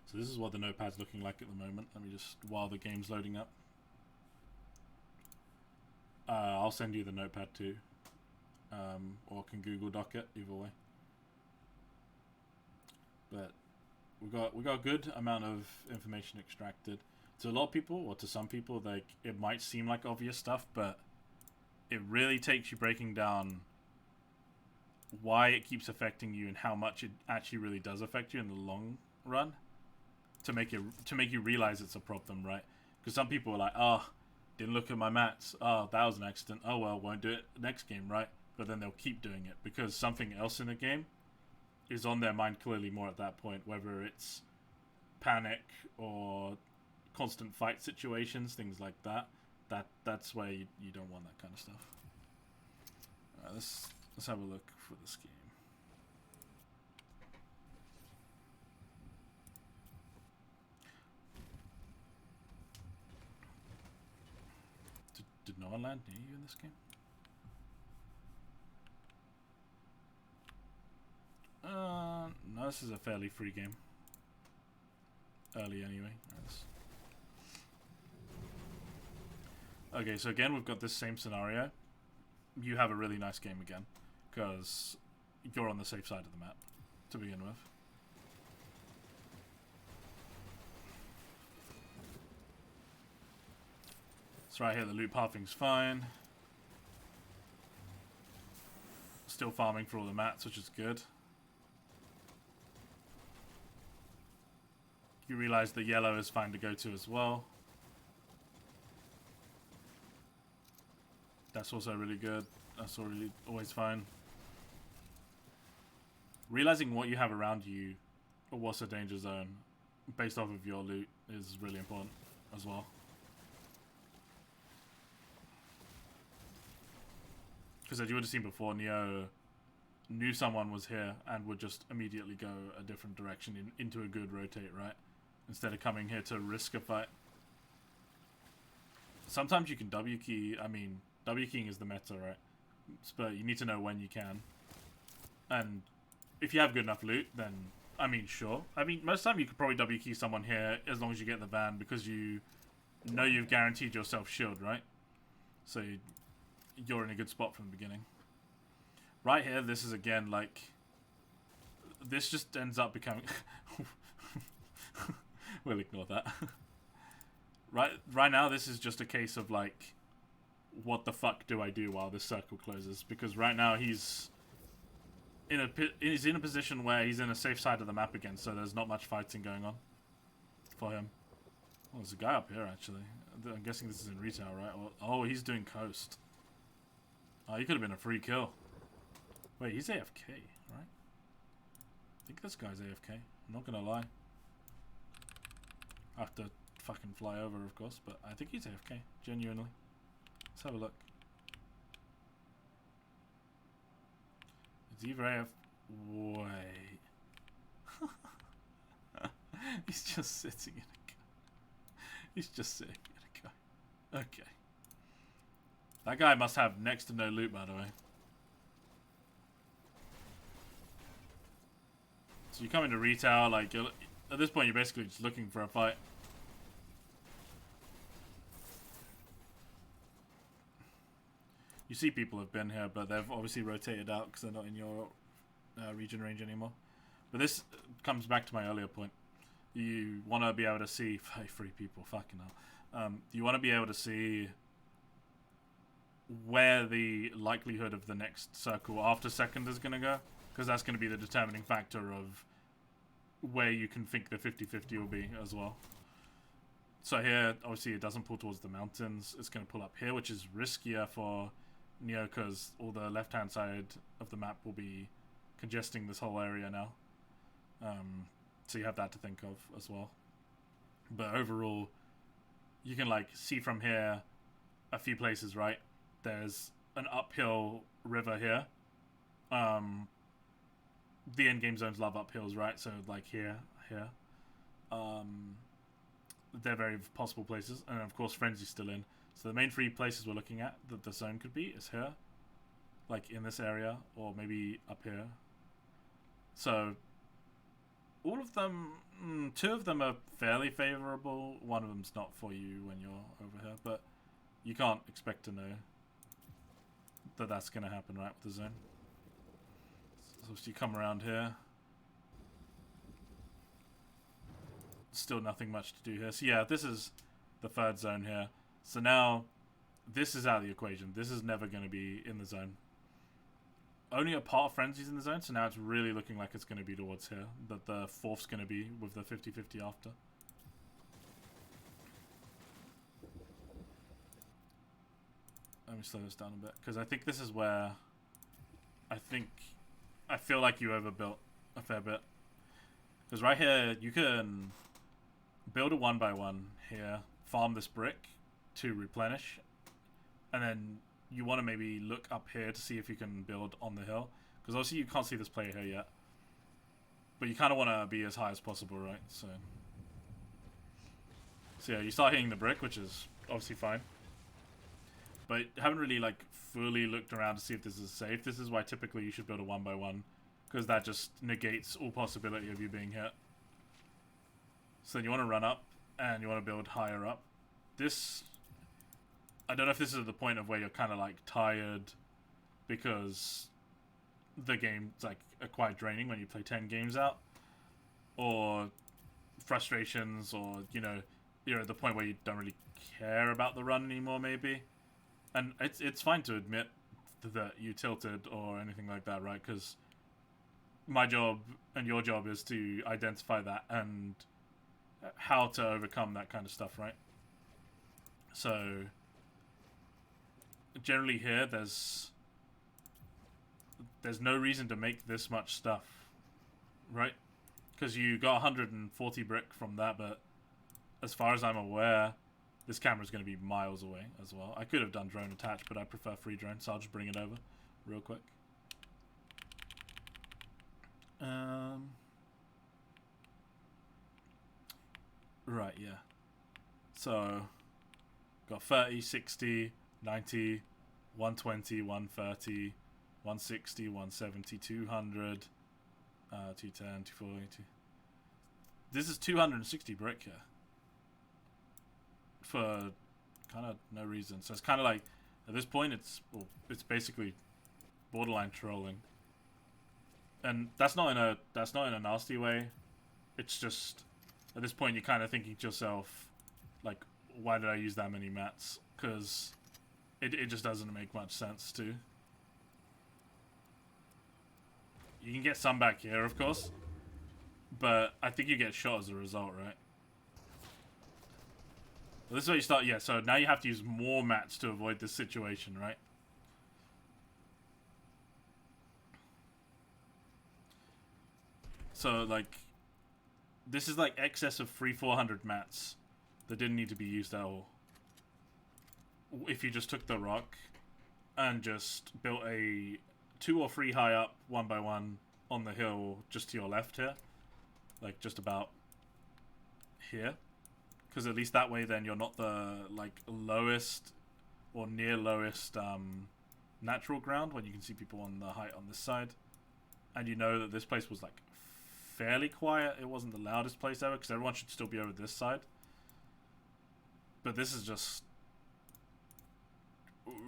So this is what the Notepad's looking like at the moment. Let me just, while the game's loading up. I'll send you the Notepad too. Or can Google Doc it, either way. But we got a good amount of information extracted. To a lot of people, or to some people, like, it might seem like obvious stuff, but it really takes you breaking down why it keeps affecting you and how much it actually really does affect you in the long run, to make you realize it's a problem, right? Because some people are like, oh, didn't look at my mats, oh, that was an accident, oh well, won't do it next game, right? But then they'll keep doing it because something else in the game is on their mind clearly more at that point, whether it's panic or constant fight situations, things like that. That's where you don't want that kind of stuff. Let's Let's have a look for this game. Did no one land near you in this game? No, this is a fairly free game. Early anyway. Okay, so again, we've got this same scenario. You have a really nice game again, because you're on the safe side of the map to begin with. So right here, the loot pathing's fine. Still farming for all the mats, which is good. You realize the yellow is fine to go to as well. That's also really good. That's always fine. Realizing what you have around you, or what's a danger zone, based off of your loot, is really important as well. Because as you would have seen before, Neo knew someone was here and would just immediately go a different direction into a good rotate, right? Instead of coming here to risk a fight. Sometimes you can W key. I mean, W keying is the meta, right? But you need to know when you can. And if you have good enough loot, then, I mean, sure. I mean, most of the time you could probably W key someone here as long as you get the van, because you know you've guaranteed yourself shield, right? So you're in a good spot from the beginning. Right here, this is again like... This just ends up becoming... We'll ignore that. Right now, this is just a case of like, what the fuck do I do while this circle closes? Because right now he's in a position where he's in a safe side of the map again, so there's not much fighting going on for him. Oh, there's a guy up here actually. I'm guessing this is in retail, right? Oh, he's doing coast. Oh, he could have been a free kill. Wait, he's AFK, right? I think this guy's AFK. I'm not gonna lie. I have to fucking fly over, of course, but I think he's AFK, genuinely. Let's have a look. Is he very Wait. He's just sitting in a car. He's just sitting in a car. Okay. That guy must have next to no loot, by the way. So you come into retail, like, at this point you're basically just looking for a fight. You see people have been here, but they've obviously rotated out because they're not in your region range anymore. But this comes back to my earlier point. You want to be able to see... Hey, free people, fucking hell. You want to be able to see where the likelihood of the next circle after second is going to go. Because that's going to be the determining factor of where you can think the 50-50 will be as well. So here, obviously, it doesn't pull towards the mountains. It's going to pull up here, which is riskier for Neo because all the left-hand side of the map will be congesting this whole area now. So you have that to think of as well. But overall, you can like see from here a few places, right? There's an uphill river here. The endgame zones love uphills, right? So like here. They're very possible places. And of course Frenzy's still in. So the main three places we're looking at that the zone could be is here. Like in this area. Or maybe up here. So all of them, two of them are fairly favourable. One of them's not for you when you're over here. But you can't expect to know that that's going to happen, right, with the zone. So you come around here. Still nothing much to do here. So yeah, this is the third zone here. So now, this is out of the equation. This is never going to be in the zone. Only a part of Frenzy's in the zone, so now it's really looking like it's going to be towards here. That the fourth's going to be with the 50-50 after. Let me slow this down a bit, because I think this is where I feel like you overbuilt a fair bit. Because right here, you can build a 1x1 here, farm this brick to replenish, and then you want to maybe look up here to see if you can build on the hill. Because obviously you can't see this player here yet. But you kind of want to be as high as possible, right? So yeah, you start hitting the brick, which is obviously fine. But haven't really like fully looked around to see if this is safe. This is why typically you should build a 1x1. Because that just negates all possibility of you being hit. So then you want to run up, and you want to build higher up. This, I don't know if this is the point of where you're kind of like tired because the game's like quite draining when you play 10 games out, or frustrations, or you know, you're at the point where you don't really care about the run anymore maybe. And it's fine to admit that you tilted or anything like that, right? Because my job and your job is to identify that and how to overcome that kind of stuff, right? So generally here there's no reason to make this much stuff, right? Because you got 140 brick from that, but as far as I'm aware, this camera's going to be miles away as well. I could have done drone attach, but I prefer free drone, so I'll just bring it over real quick. Right, yeah. So, got 30, 60, 90, 120, 130, 160, 170, 200, 210, 240. This is 260 brick here. For kind of no reason. So it's kind of like, at this point, it's basically borderline trolling. And that's not in a nasty way. It's just, at this point, you're kind of thinking to yourself, like, why did I use that many mats? Because it just doesn't make much sense to. You can get some back here, of course. But I think you get shot as a result, right? Well, this is where you start, yeah, so now you have to use more mats to avoid this situation, right? So, like, this is like excess of 400 mats that didn't need to be used at all. If you just took the rock and just built a 2 or 3 high up 1x1 on the hill just to your left here, like just about here, because at least that way then you're not the like lowest or near lowest natural ground when you can see people on the height on this side, and you know that this place was like fairly quiet. It wasn't the loudest place ever because everyone should still be over this side, but this is just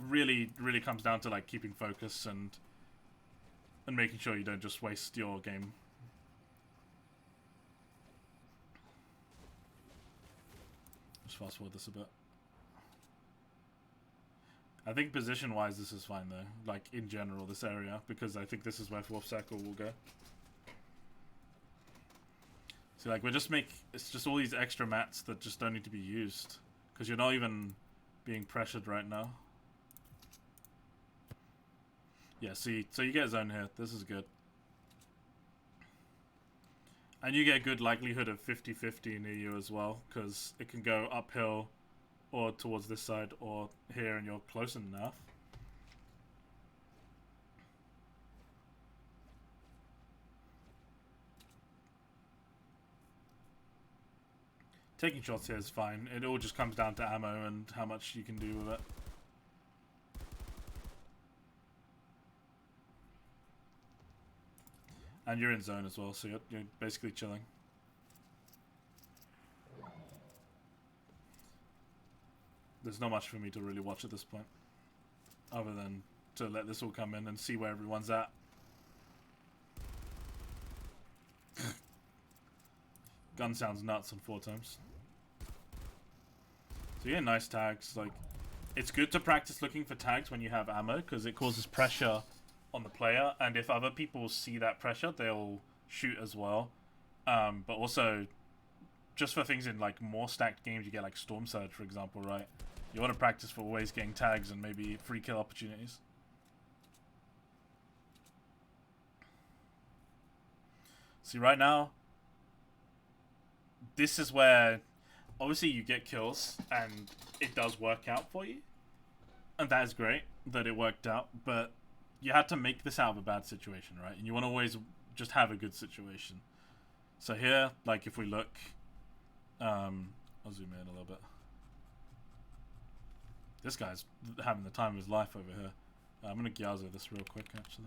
really comes down to like keeping focus and making sure you don't just waste your game. Just fast forward this a bit. I think position-wise this is fine though, like in general, this area, because I think this is where Wolf Circle will go. So like it's just all these extra mats that just don't need to be used, because you're not even being pressured right now. Yeah, see, so you get zone here, this is good. And you get a good likelihood of 50-50 near you as well, because it can go uphill or towards this side or here and you're close enough. Taking shots here is fine. It all just comes down to ammo and how much you can do with it. And you're in zone as well, so you're basically chilling. There's not much for me to really watch at this point, other than to let this all come in and see where everyone's at. Gun sounds nuts on 4 times. So yeah, nice tags. Like, it's good to practice looking for tags when you have ammo, because it causes pressure on the player, and if other people see that pressure, they'll shoot as well. But also, just for things in like more stacked games, you get like Storm Surge, for example, right? You want to practice for always getting tags and maybe free kill opportunities. See, right now, this is where obviously you get kills and it does work out for you, and that is great. that it worked out, but you had to make this out of a bad situation, right? And you want to always just have a good situation. So here, like if we look, I'll zoom in a little bit. This guy's having the time of his life over here. I'm gonna Gyazo this real quick, actually.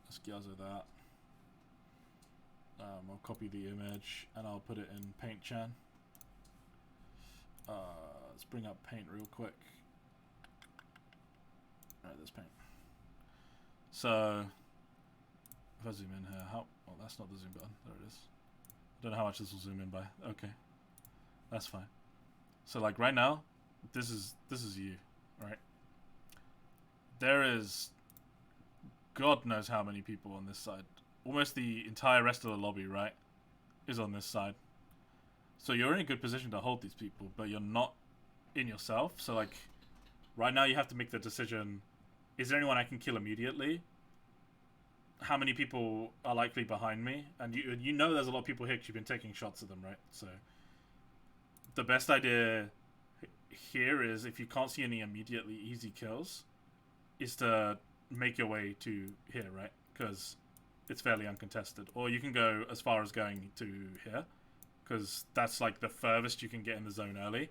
Let's Gyazo that. I'll copy the image and I'll put it in Paint Chan. Let's bring up Paint real quick. Alright, there's Paint. So, if I zoom in here, well, that's not the zoom button. There it is. I don't know how much this will zoom in by. Okay, that's fine. So, like right now, this is you, right? There is God knows how many people on this side. Almost the entire rest of the lobby, right, is on this side. So you're in a good position to hold these people, but you're not in yourself. So like, right now you have to make the decision, is there anyone I can kill immediately? How many people are likely behind me? And you know there's a lot of people here because you've been taking shots at them, right? So the best idea here is, if you can't see any immediately easy kills, is to make your way to here, right? Because it's fairly uncontested. Or you can go as far as going to here, because that's like the furthest you can get in the zone early,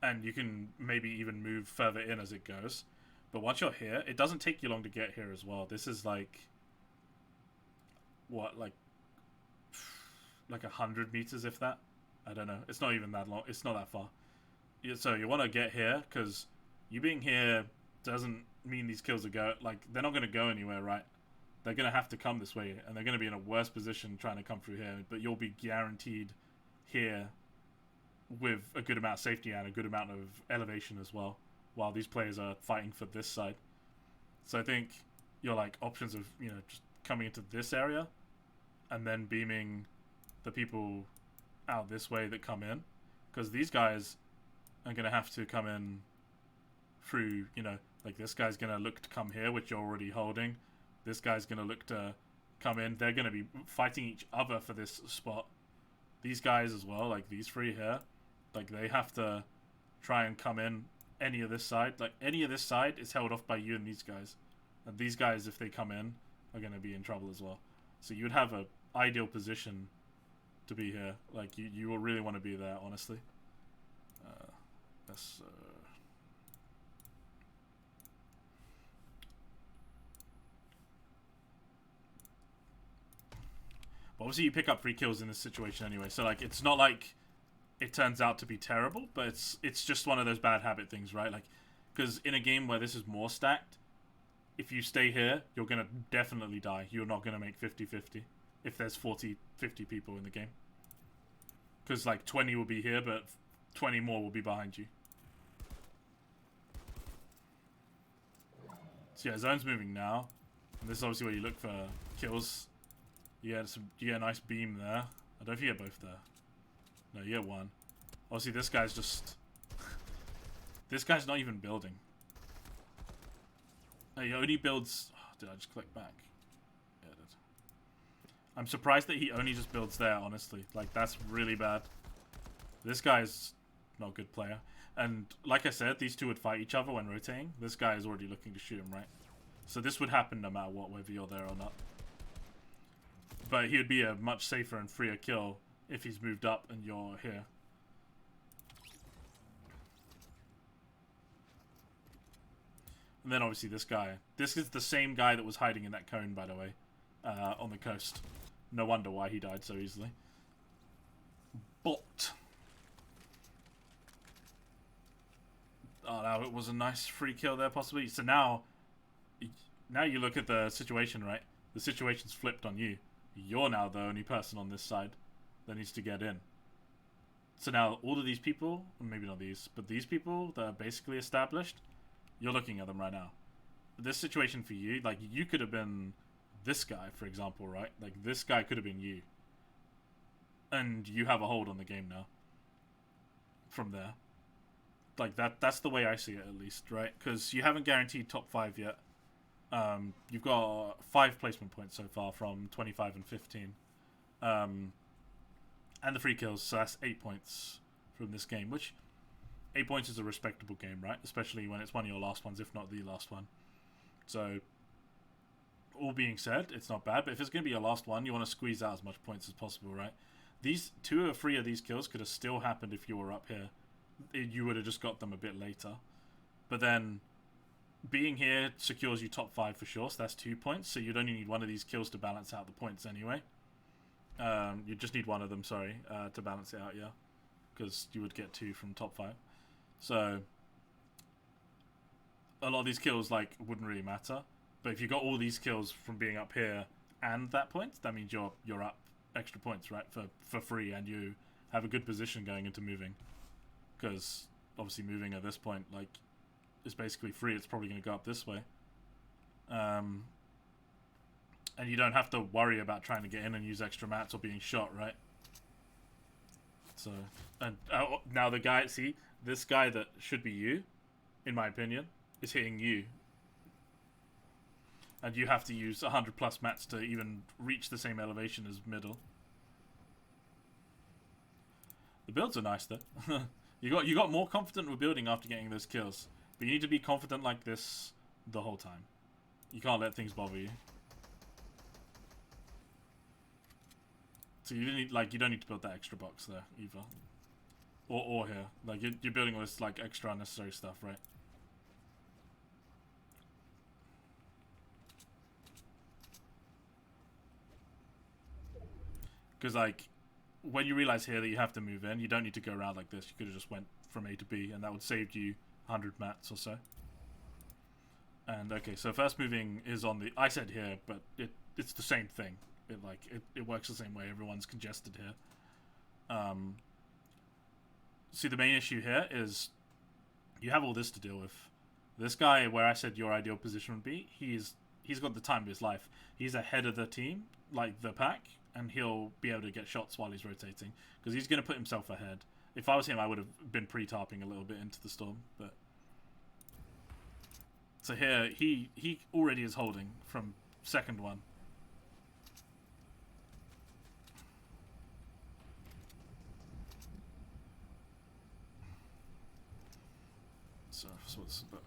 and you can maybe even move further in as it goes. But once you're here, it doesn't take you long to get here as well. This is like, what, like 100 meters, if that? I don't know. It's not even that long. It's not that far. So you want to get here, because you being here doesn't mean these kills are they're not going to go anywhere, right? They're going to have to come this way, and they're going to be in a worse position trying to come through here, but you'll be guaranteed here with a good amount of safety and a good amount of elevation as well, while these players are fighting for this side. So I think your like options of, you know, just coming into this area and then beaming the people out this way that come in, because these guys are going to have to come in through, you know, like this guy's going to look to come here, which you're already holding. This guy's going to look to come in. They're going to be fighting each other for this spot. These guys as well, like these three here, like they have to try and come in any of this side. Like any of this side is held off by you and these guys. And these guys, if they come in, are going to be in trouble as well. So you would have an ideal position to be here. Like you will really want to be there, honestly. That's... But obviously you pick up 3 kills in this situation anyway, so like it's not like it turns out to be terrible, but it's just one of those bad habit things, right? Like, because in a game where this is more stacked, if you stay here, you're going to definitely die. You're not going to make 50-50 if there's 40-50 people in the game. Because like 20 will be here, but 20 more will be behind you. So yeah, zone's moving now. And this is obviously where you look for kills. You get a nice beam there. I don't know if you get both there. No, you get one. Obviously, this guy's just... this guy's not even building. No, he only builds... Oh, did I just click back? Yeah, I did. I'm surprised that he only just builds there, honestly. Like, that's really bad. This guy's not a good player. And, like I said, these two would fight each other when rotating. This guy is already looking to shoot him, right? So this would happen no matter what, whether you're there or not. But he would be a much safer and freer kill if he's moved up and you're here. And then obviously this guy. This is the same guy that was hiding in that cone, by the way, on the coast. No wonder why he died so easily. But... oh, now it was a nice free kill there, possibly. So now you look at the situation, right? The situation's flipped on you. You're now the only person on this side that needs to get in. So now all of these people, maybe not these, but these people that are basically established, you're looking at them right now. This situation for you, like you could have been this guy, for example, right? Like this guy could have been you. And you have a hold on the game now. From there. Like that's the way I see it, at least, right? Because you haven't guaranteed top 5 yet. You've got 5 placement points so far from 25 and 15. And the free kills, so that's 8 points from this game, which 8 points is a respectable game, right? Especially when it's one of your last ones, if not the last one. So, all being said, it's not bad. But if it's going to be your last one, you want to squeeze out as much points as possible, right? These 2 or 3 of these kills could have still happened if you were up here. You would have just got them a bit later. But then, being here secures you top 5 for sure, so that's 2 points. So you'd only need one of these kills to balance out the points anyway. You just need one of them, sorry, to balance it out, yeah. Because you would get 2 from top 5. So, a lot of these kills, like, wouldn't really matter. But if you got all these kills from being up here and that point, that means you're up extra points, right, for free, and you have a good position going into moving. Because, obviously, moving at this point, like, is basically free. It's probably going to go up this way. And you don't have to worry about trying to get in and use extra mats or being shot, right? So, and now the guy, see, this guy that should be you, in my opinion, is hitting you. And you have to use 100 plus mats to even reach the same elevation as middle. The builds are nice though. you got more confident with building after getting those kills. But you need to be confident like this the whole time. You can't let things bother you. So you don't need to build that extra box there either. Or here. Like you're building all this like extra unnecessary stuff, right? Because like when you realize here that you have to move in, you don't need to go around like this. You could have just went from A to B, and that would save you 100 mats or so. And okay, so first moving is on the. I said here, but it's the same thing. It works the same way. Everyone's congested here. See, the main issue here is you have all this to deal with. This guy, where I said your ideal position would be, he's got the time of his life. He's ahead of the team, like the pack, and he'll be able to get shots while he's rotating because he's going to put himself ahead. If I was him, I would have been pre-tarping a little bit into the storm, but so here he already is holding from second one. So what's about?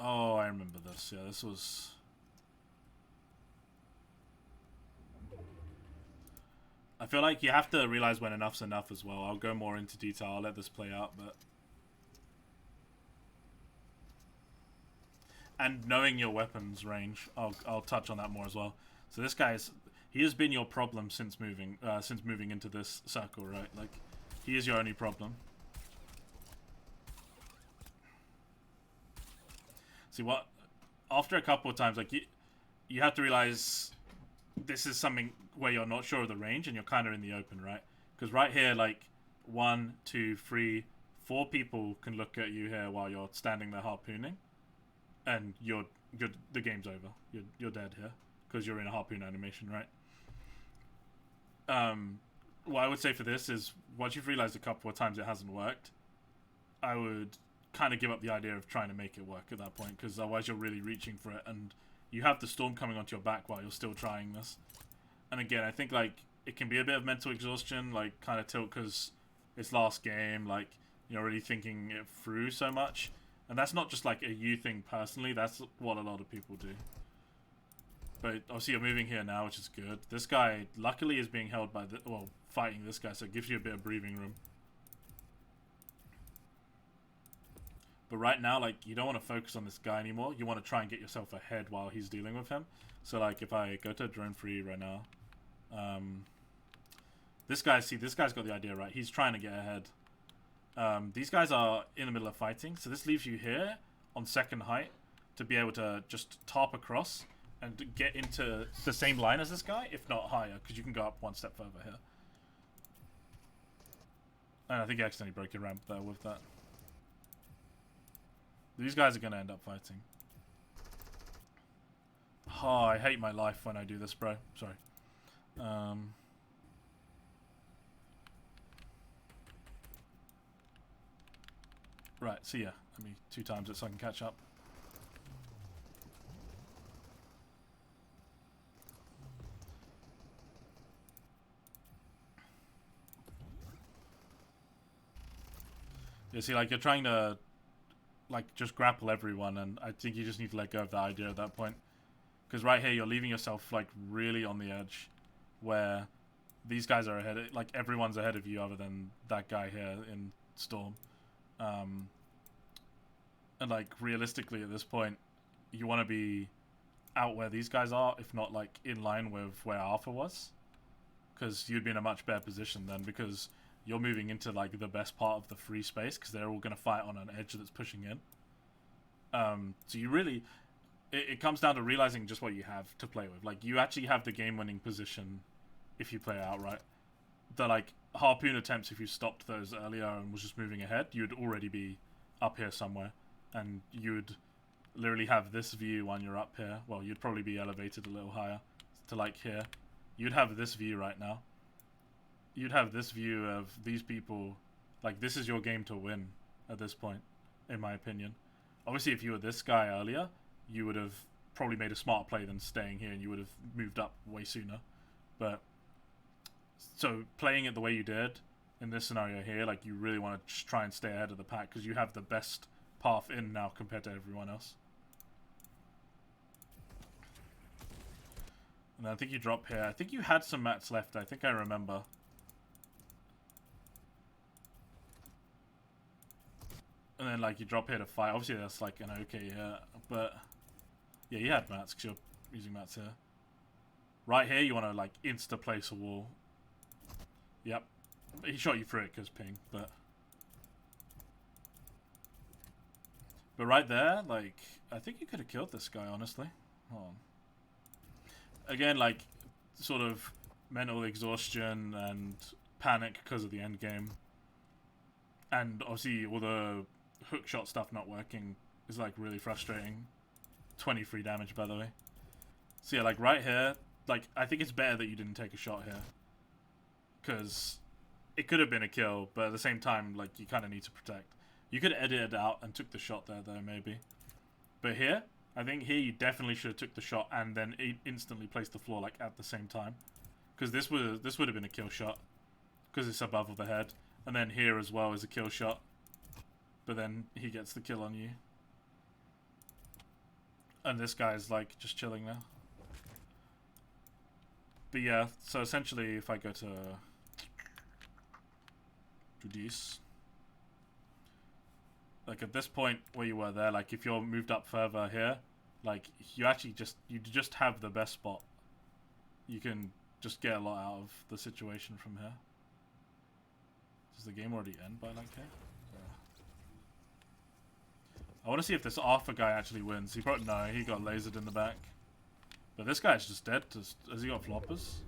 Oh, I remember this. Yeah, this was. I feel like you have to realize when enough's enough as well. I'll go more into detail. I'll let this play out, but. And knowing your weapons range, I'll touch on that more as well. So this guy he has been your problem since moving into this circle, right? Like, he is your only problem. See what? After a couple of times, like you have to realize this is something where you're not sure of the range and you're kind of in the open, right? Because right here, like 1, 2, 3, 4 people can look at you here while you're standing there harpooning, and the game's over. You're dead here because you're in a harpoon animation, right? What I would say for this is once you've realized a couple of times it hasn't worked, I would kind of give up the idea of trying to make it work at that point, because otherwise you're really reaching for it and you have the storm coming onto your back while you're still trying this. And again, I think like it can be a bit of mental exhaustion, like kind of tilt because it's last game, like you're already thinking it through so much. And that's not just like a you thing personally, that's what a lot of people do. But obviously you're moving here now, which is good. This guy luckily is being held by fighting this guy, so it gives you a bit of breathing room. But right now, like, you don't want to focus on this guy anymore. You want to try and get yourself ahead while he's dealing with him. So, like, if I go to drone free right now, this guy's got the idea, right? He's trying to get ahead. These guys are in the middle of fighting, so this leaves you here on second height to be able to just tarp across and get into the same line as this guy, if not higher, because you can go up one step further here. And I think I accidentally broke your ramp there with that. These guys are going to end up fighting. Oh, I hate my life when I do this, bro. Sorry. Right, so yeah. Let me 2 times it so I can catch up. You see, like, you're trying to, like, just grapple everyone, and I think you just need to let go of that idea at that point. Because right here, you're leaving yourself, like, really on the edge, where these guys are ahead, like, everyone's ahead of you other than that guy here in Storm. And, like, realistically at this point, you want to be out where these guys are, if not, like, in line with where Alpha was. Because you'd be in a much better position then, because you're moving into, like, the best part of the free space, because they're all going to fight on an edge that's pushing in. So you really... It comes down to realizing just what you have to play with. Like, you actually have the game-winning position if you play outright. The, like, harpoon attempts, if you stopped those earlier and was just moving ahead, you'd already be up here somewhere. And you'd literally have this view when you're up here. Well, you'd probably be elevated a little higher to, like, here. You'd have this view right now. You'd have this view of these people. Like, this is your game to win at this point, in my opinion. Obviously, if you were this guy earlier, you would have probably made a smarter play than staying here, and you would have moved up way sooner. But, so playing it the way you did in this scenario here, like, you really want to try and stay ahead of the pack, because you have the best path in now compared to everyone else. And I think you drop here. I think you had some mats left. I think I remember. And then, like, you drop here to fight. Obviously, that's, like, an okay here. But, yeah, you had mats because you're using mats here. Right here, you want to, like, insta-place a wall. Yep. He shot you through it because ping, but... But right there, like, I think you could have killed this guy, honestly. Hold on. Again, like, sort of mental exhaustion and panic because of the end game. And obviously all the hook shot stuff not working is, like, really frustrating. 23 damage, by the way. So yeah, like, right here, like, I think it's better that you didn't take a shot here. Because it could have been a kill, but at the same time, like, you kind of need to protect. You could edit it out and took the shot there, though, maybe. But here, I think here you definitely should have took the shot and then instantly placed the floor, like, at the same time. Because this would have been a kill shot. Because it's above the head. And then here as well is a kill shot. But then he gets the kill on you. And this guy's, like, just chilling now. But yeah, so essentially if I go to this, like, at this point where you were there, like, if you're moved up further here, like, you actually just have the best spot. You can just get a lot out of the situation from here. Does the game already end by, like, here? I want to see if this Arthur guy actually wins. He probably... No, he got lasered in the back. But this guy's just dead. Has he got floppers?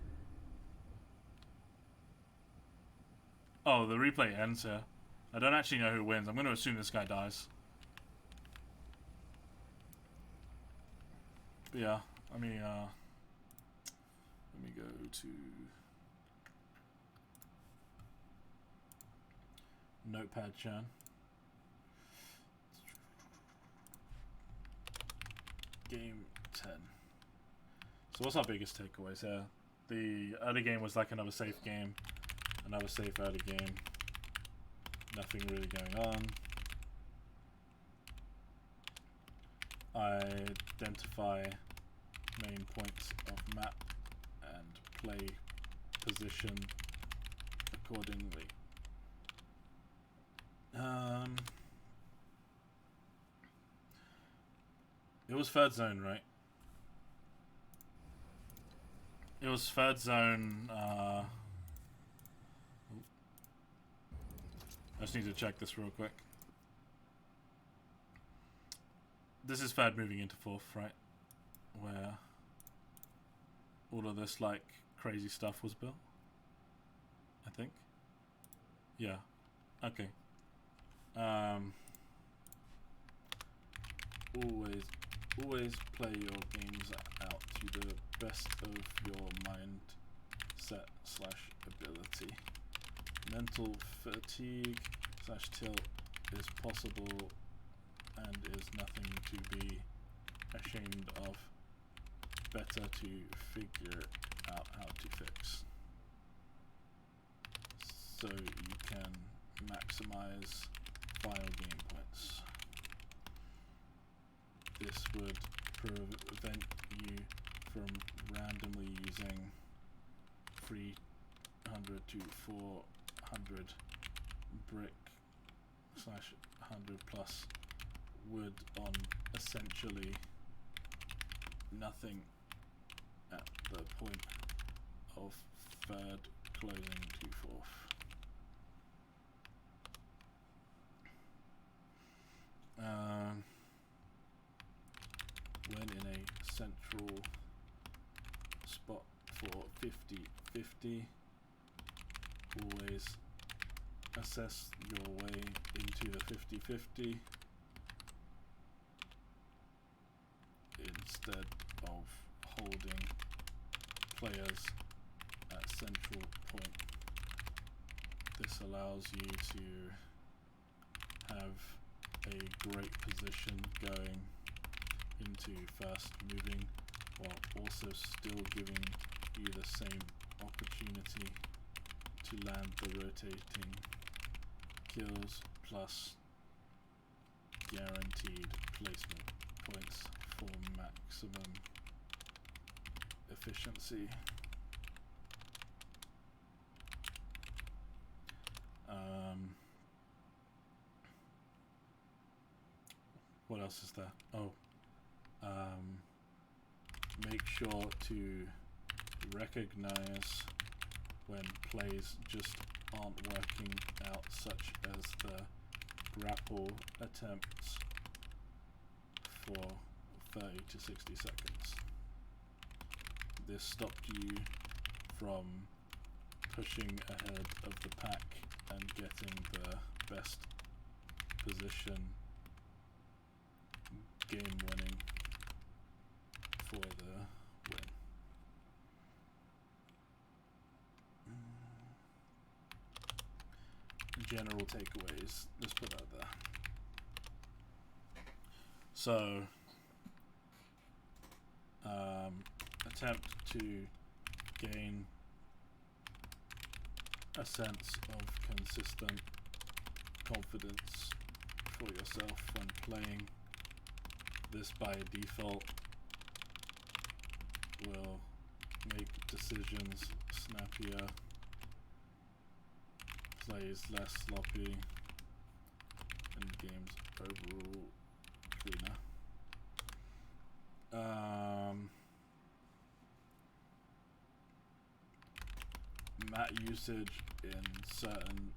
Oh, the replay ends here. I don't actually know who wins. I'm going to assume this guy dies. But yeah, let me go to Notepad Chan. Game 10. So what's our biggest takeaways here? The early game was like another safe game. Another safe early game. Nothing really going on. Identify main points of map and play position accordingly. It was third zone, right? It was third zone. I just need to check this real quick. This is third moving into fourth, right? Where all of this, like, crazy stuff was built. I think. Yeah. Okay. Always play your games out to the best of your mindset / ability. Mental fatigue / tilt is possible and is nothing to be ashamed of. Better to figure out how to fix, so you can maximize final game points. This would prevent you from randomly using 300 to 400 brick / 100 plus wood on essentially nothing at the point of third closing to fourth. When in a central spot for 50-50, always assess your way into the 50-50 instead of holding players at central point. This allows you to have a great position going into fast moving, while also still giving you the same opportunity to land the rotating kills plus guaranteed placement points for maximum efficiency. What else is there? Make sure to recognize when plays just aren't working out, such as the grapple attempts for 30 to 60 seconds. This stopped you from pushing ahead of the pack and getting the best position game winning for the win. General takeaways, let's put that there. So, attempt to gain a sense of consistent confidence for yourself when playing. This by default will make decisions snappier, plays less sloppy, and games overall cleaner. Mat usage in certain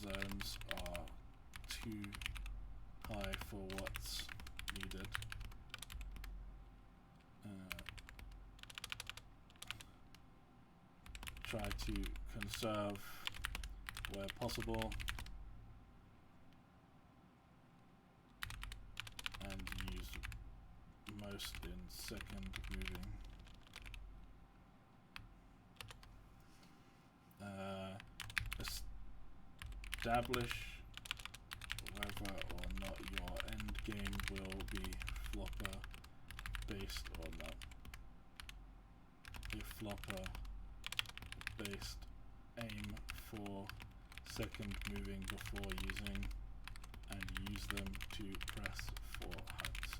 zones are too high for what's needed. Try to conserve where possible and use most in second moving. Establish whether or not your end game will be flopper based or not. If flopper based, aim for second moving before using and use them to press for hunts.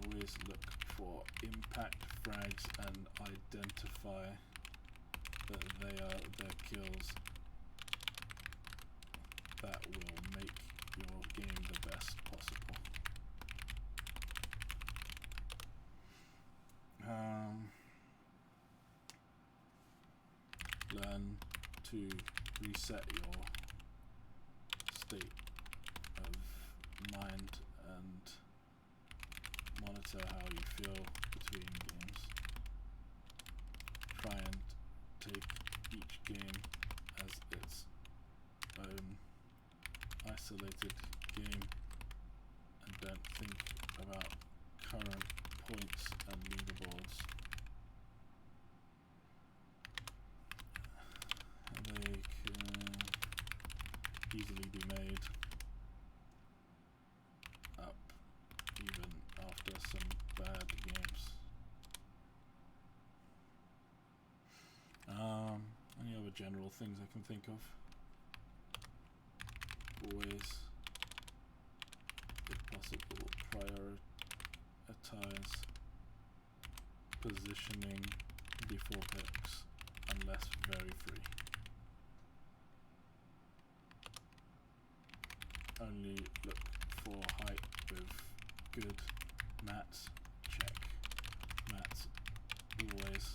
Always look for impact frags and identify that they are the kills that will make your game the best possible. Learn to reset your state of mind and monitor how you feel between games. Try and take each game as its own isolated game and don't think about current points and leaderboards. They can easily be made up even after some bad games. Any other general things I can think of? always, if possible, prioritize positioning before picks unless very free. Only look for height with good mats. Check. Mats always.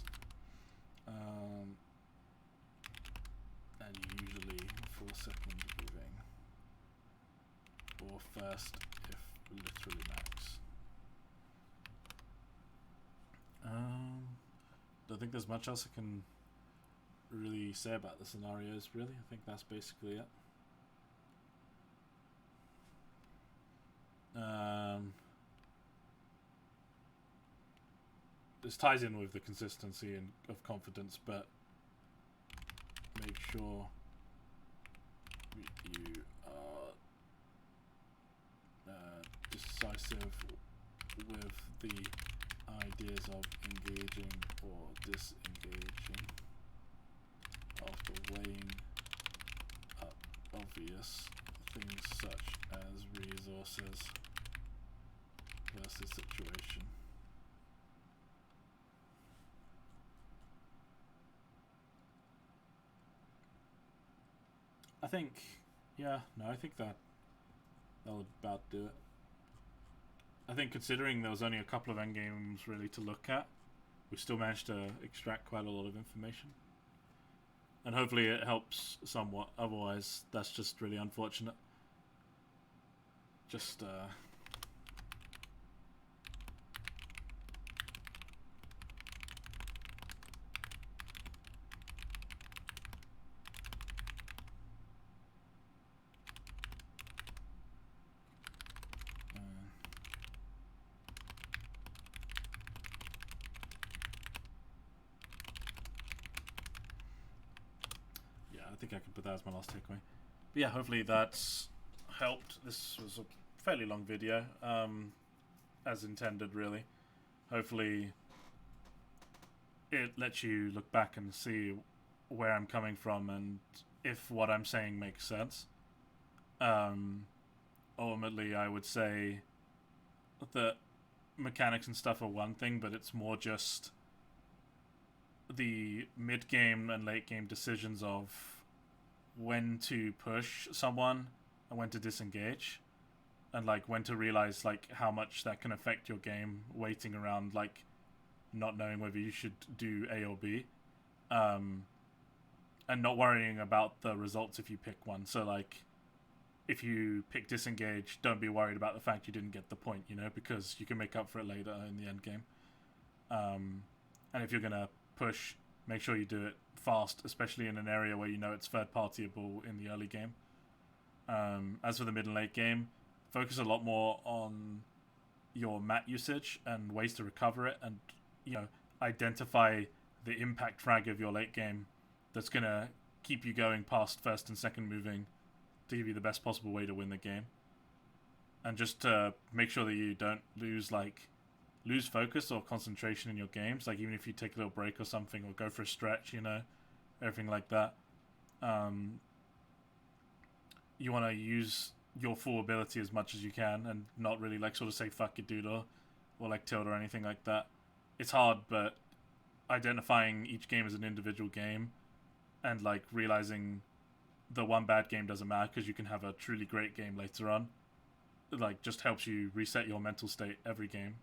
And usually for second moving. Or first if literally max. Don't think there's much else I can really say about the scenarios, really. I think that's basically it. This ties in with the consistency and of confidence, but make sure you are decisive with the ideas of engaging or disengaging after weighing up obvious things such as resources versus situation. I think, I think that'll about do it. I think considering there was only a couple of endgames really to look at, we still managed to extract quite a lot of information. And hopefully it helps somewhat, otherwise that's just really unfortunate. Just, I think I can put that as my last takeaway. But yeah, hopefully that's helped. This was a fairly long video, as intended, really. Hopefully it lets you look back and see where I'm coming from and if what I'm saying makes sense. Ultimately, I would say that mechanics and stuff are one thing, but it's more just the mid-game and late-game decisions of when to push someone and when to disengage, and like when to realize like how much that can affect your game, waiting around, like not knowing whether you should do A or B, and not worrying about the results if you pick one. So like if you pick disengage, don't be worried about the fact you didn't get the point, you know, because you can make up for it later in the end game. And if you're gonna push, make sure you do it fast, especially in an area where you know it's third-partyable in the early game. As for the mid and late game, focus a lot more on your mat usage and ways to recover it, and identify the impact frag of your late game that's gonna keep you going past first and second moving to give you the best possible way to win the game. And just to make sure that you don't lose focus or concentration in your games, like even if you take a little break or something or go for a stretch, everything like that. You want to use your full ability as much as you can and not really like sort of say fuck it dude or like tilt or anything like that. It's hard, but identifying each game as an individual game and like realizing the one bad game doesn't matter because you can have a truly great game later on, like just helps you reset your mental state every game,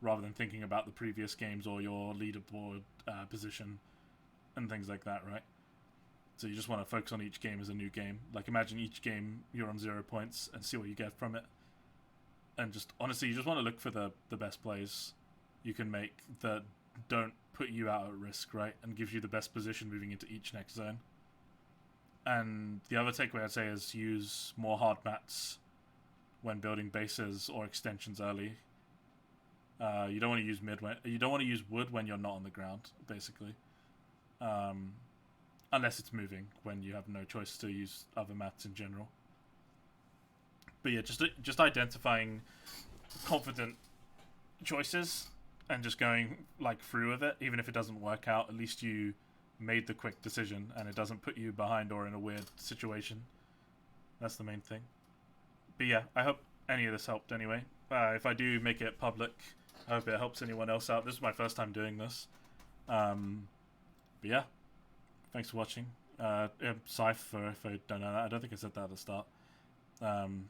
rather than thinking about the previous games or your leaderboard position and things like that, right? So you just want to focus on each game as a new game. Like imagine each game you're on 0 points and see what you get from it. And just honestly, you just want to look for the best plays you can make that don't put you out at risk, right? And gives you the best position moving into each next zone. And the other takeaway I'd say is use more hard mats when building bases or extensions early. You don't want to use wood when you're not on the ground, basically. Unless it's moving, when you have no choice to use other mats in general. But yeah, just identifying confident choices and just going like through with it, even if it doesn't work out. At least you made the quick decision and it doesn't put you behind or in a weird situation. That's the main thing. But yeah, I hope any of this helped anyway. If I do make it public, I hope it helps anyone else out. This is my first time doing this. But yeah, thanks for watching. Scythe, for if I don't know that. I don't think I said that at the start.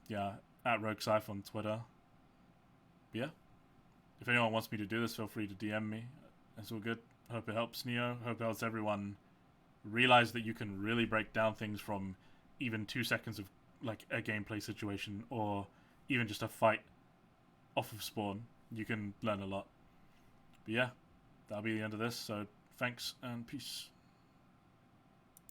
Yeah, at Rogue Scythe on Twitter. But yeah, if anyone wants me to do this, feel free to DM me. It's all good. Hope it helps Nijo. Hope it helps everyone realize that you can really break down things from even 2 seconds of like a gameplay situation or even just a fight off of spawn. You can learn a lot. But yeah, that'll be the end of this. So thanks and peace.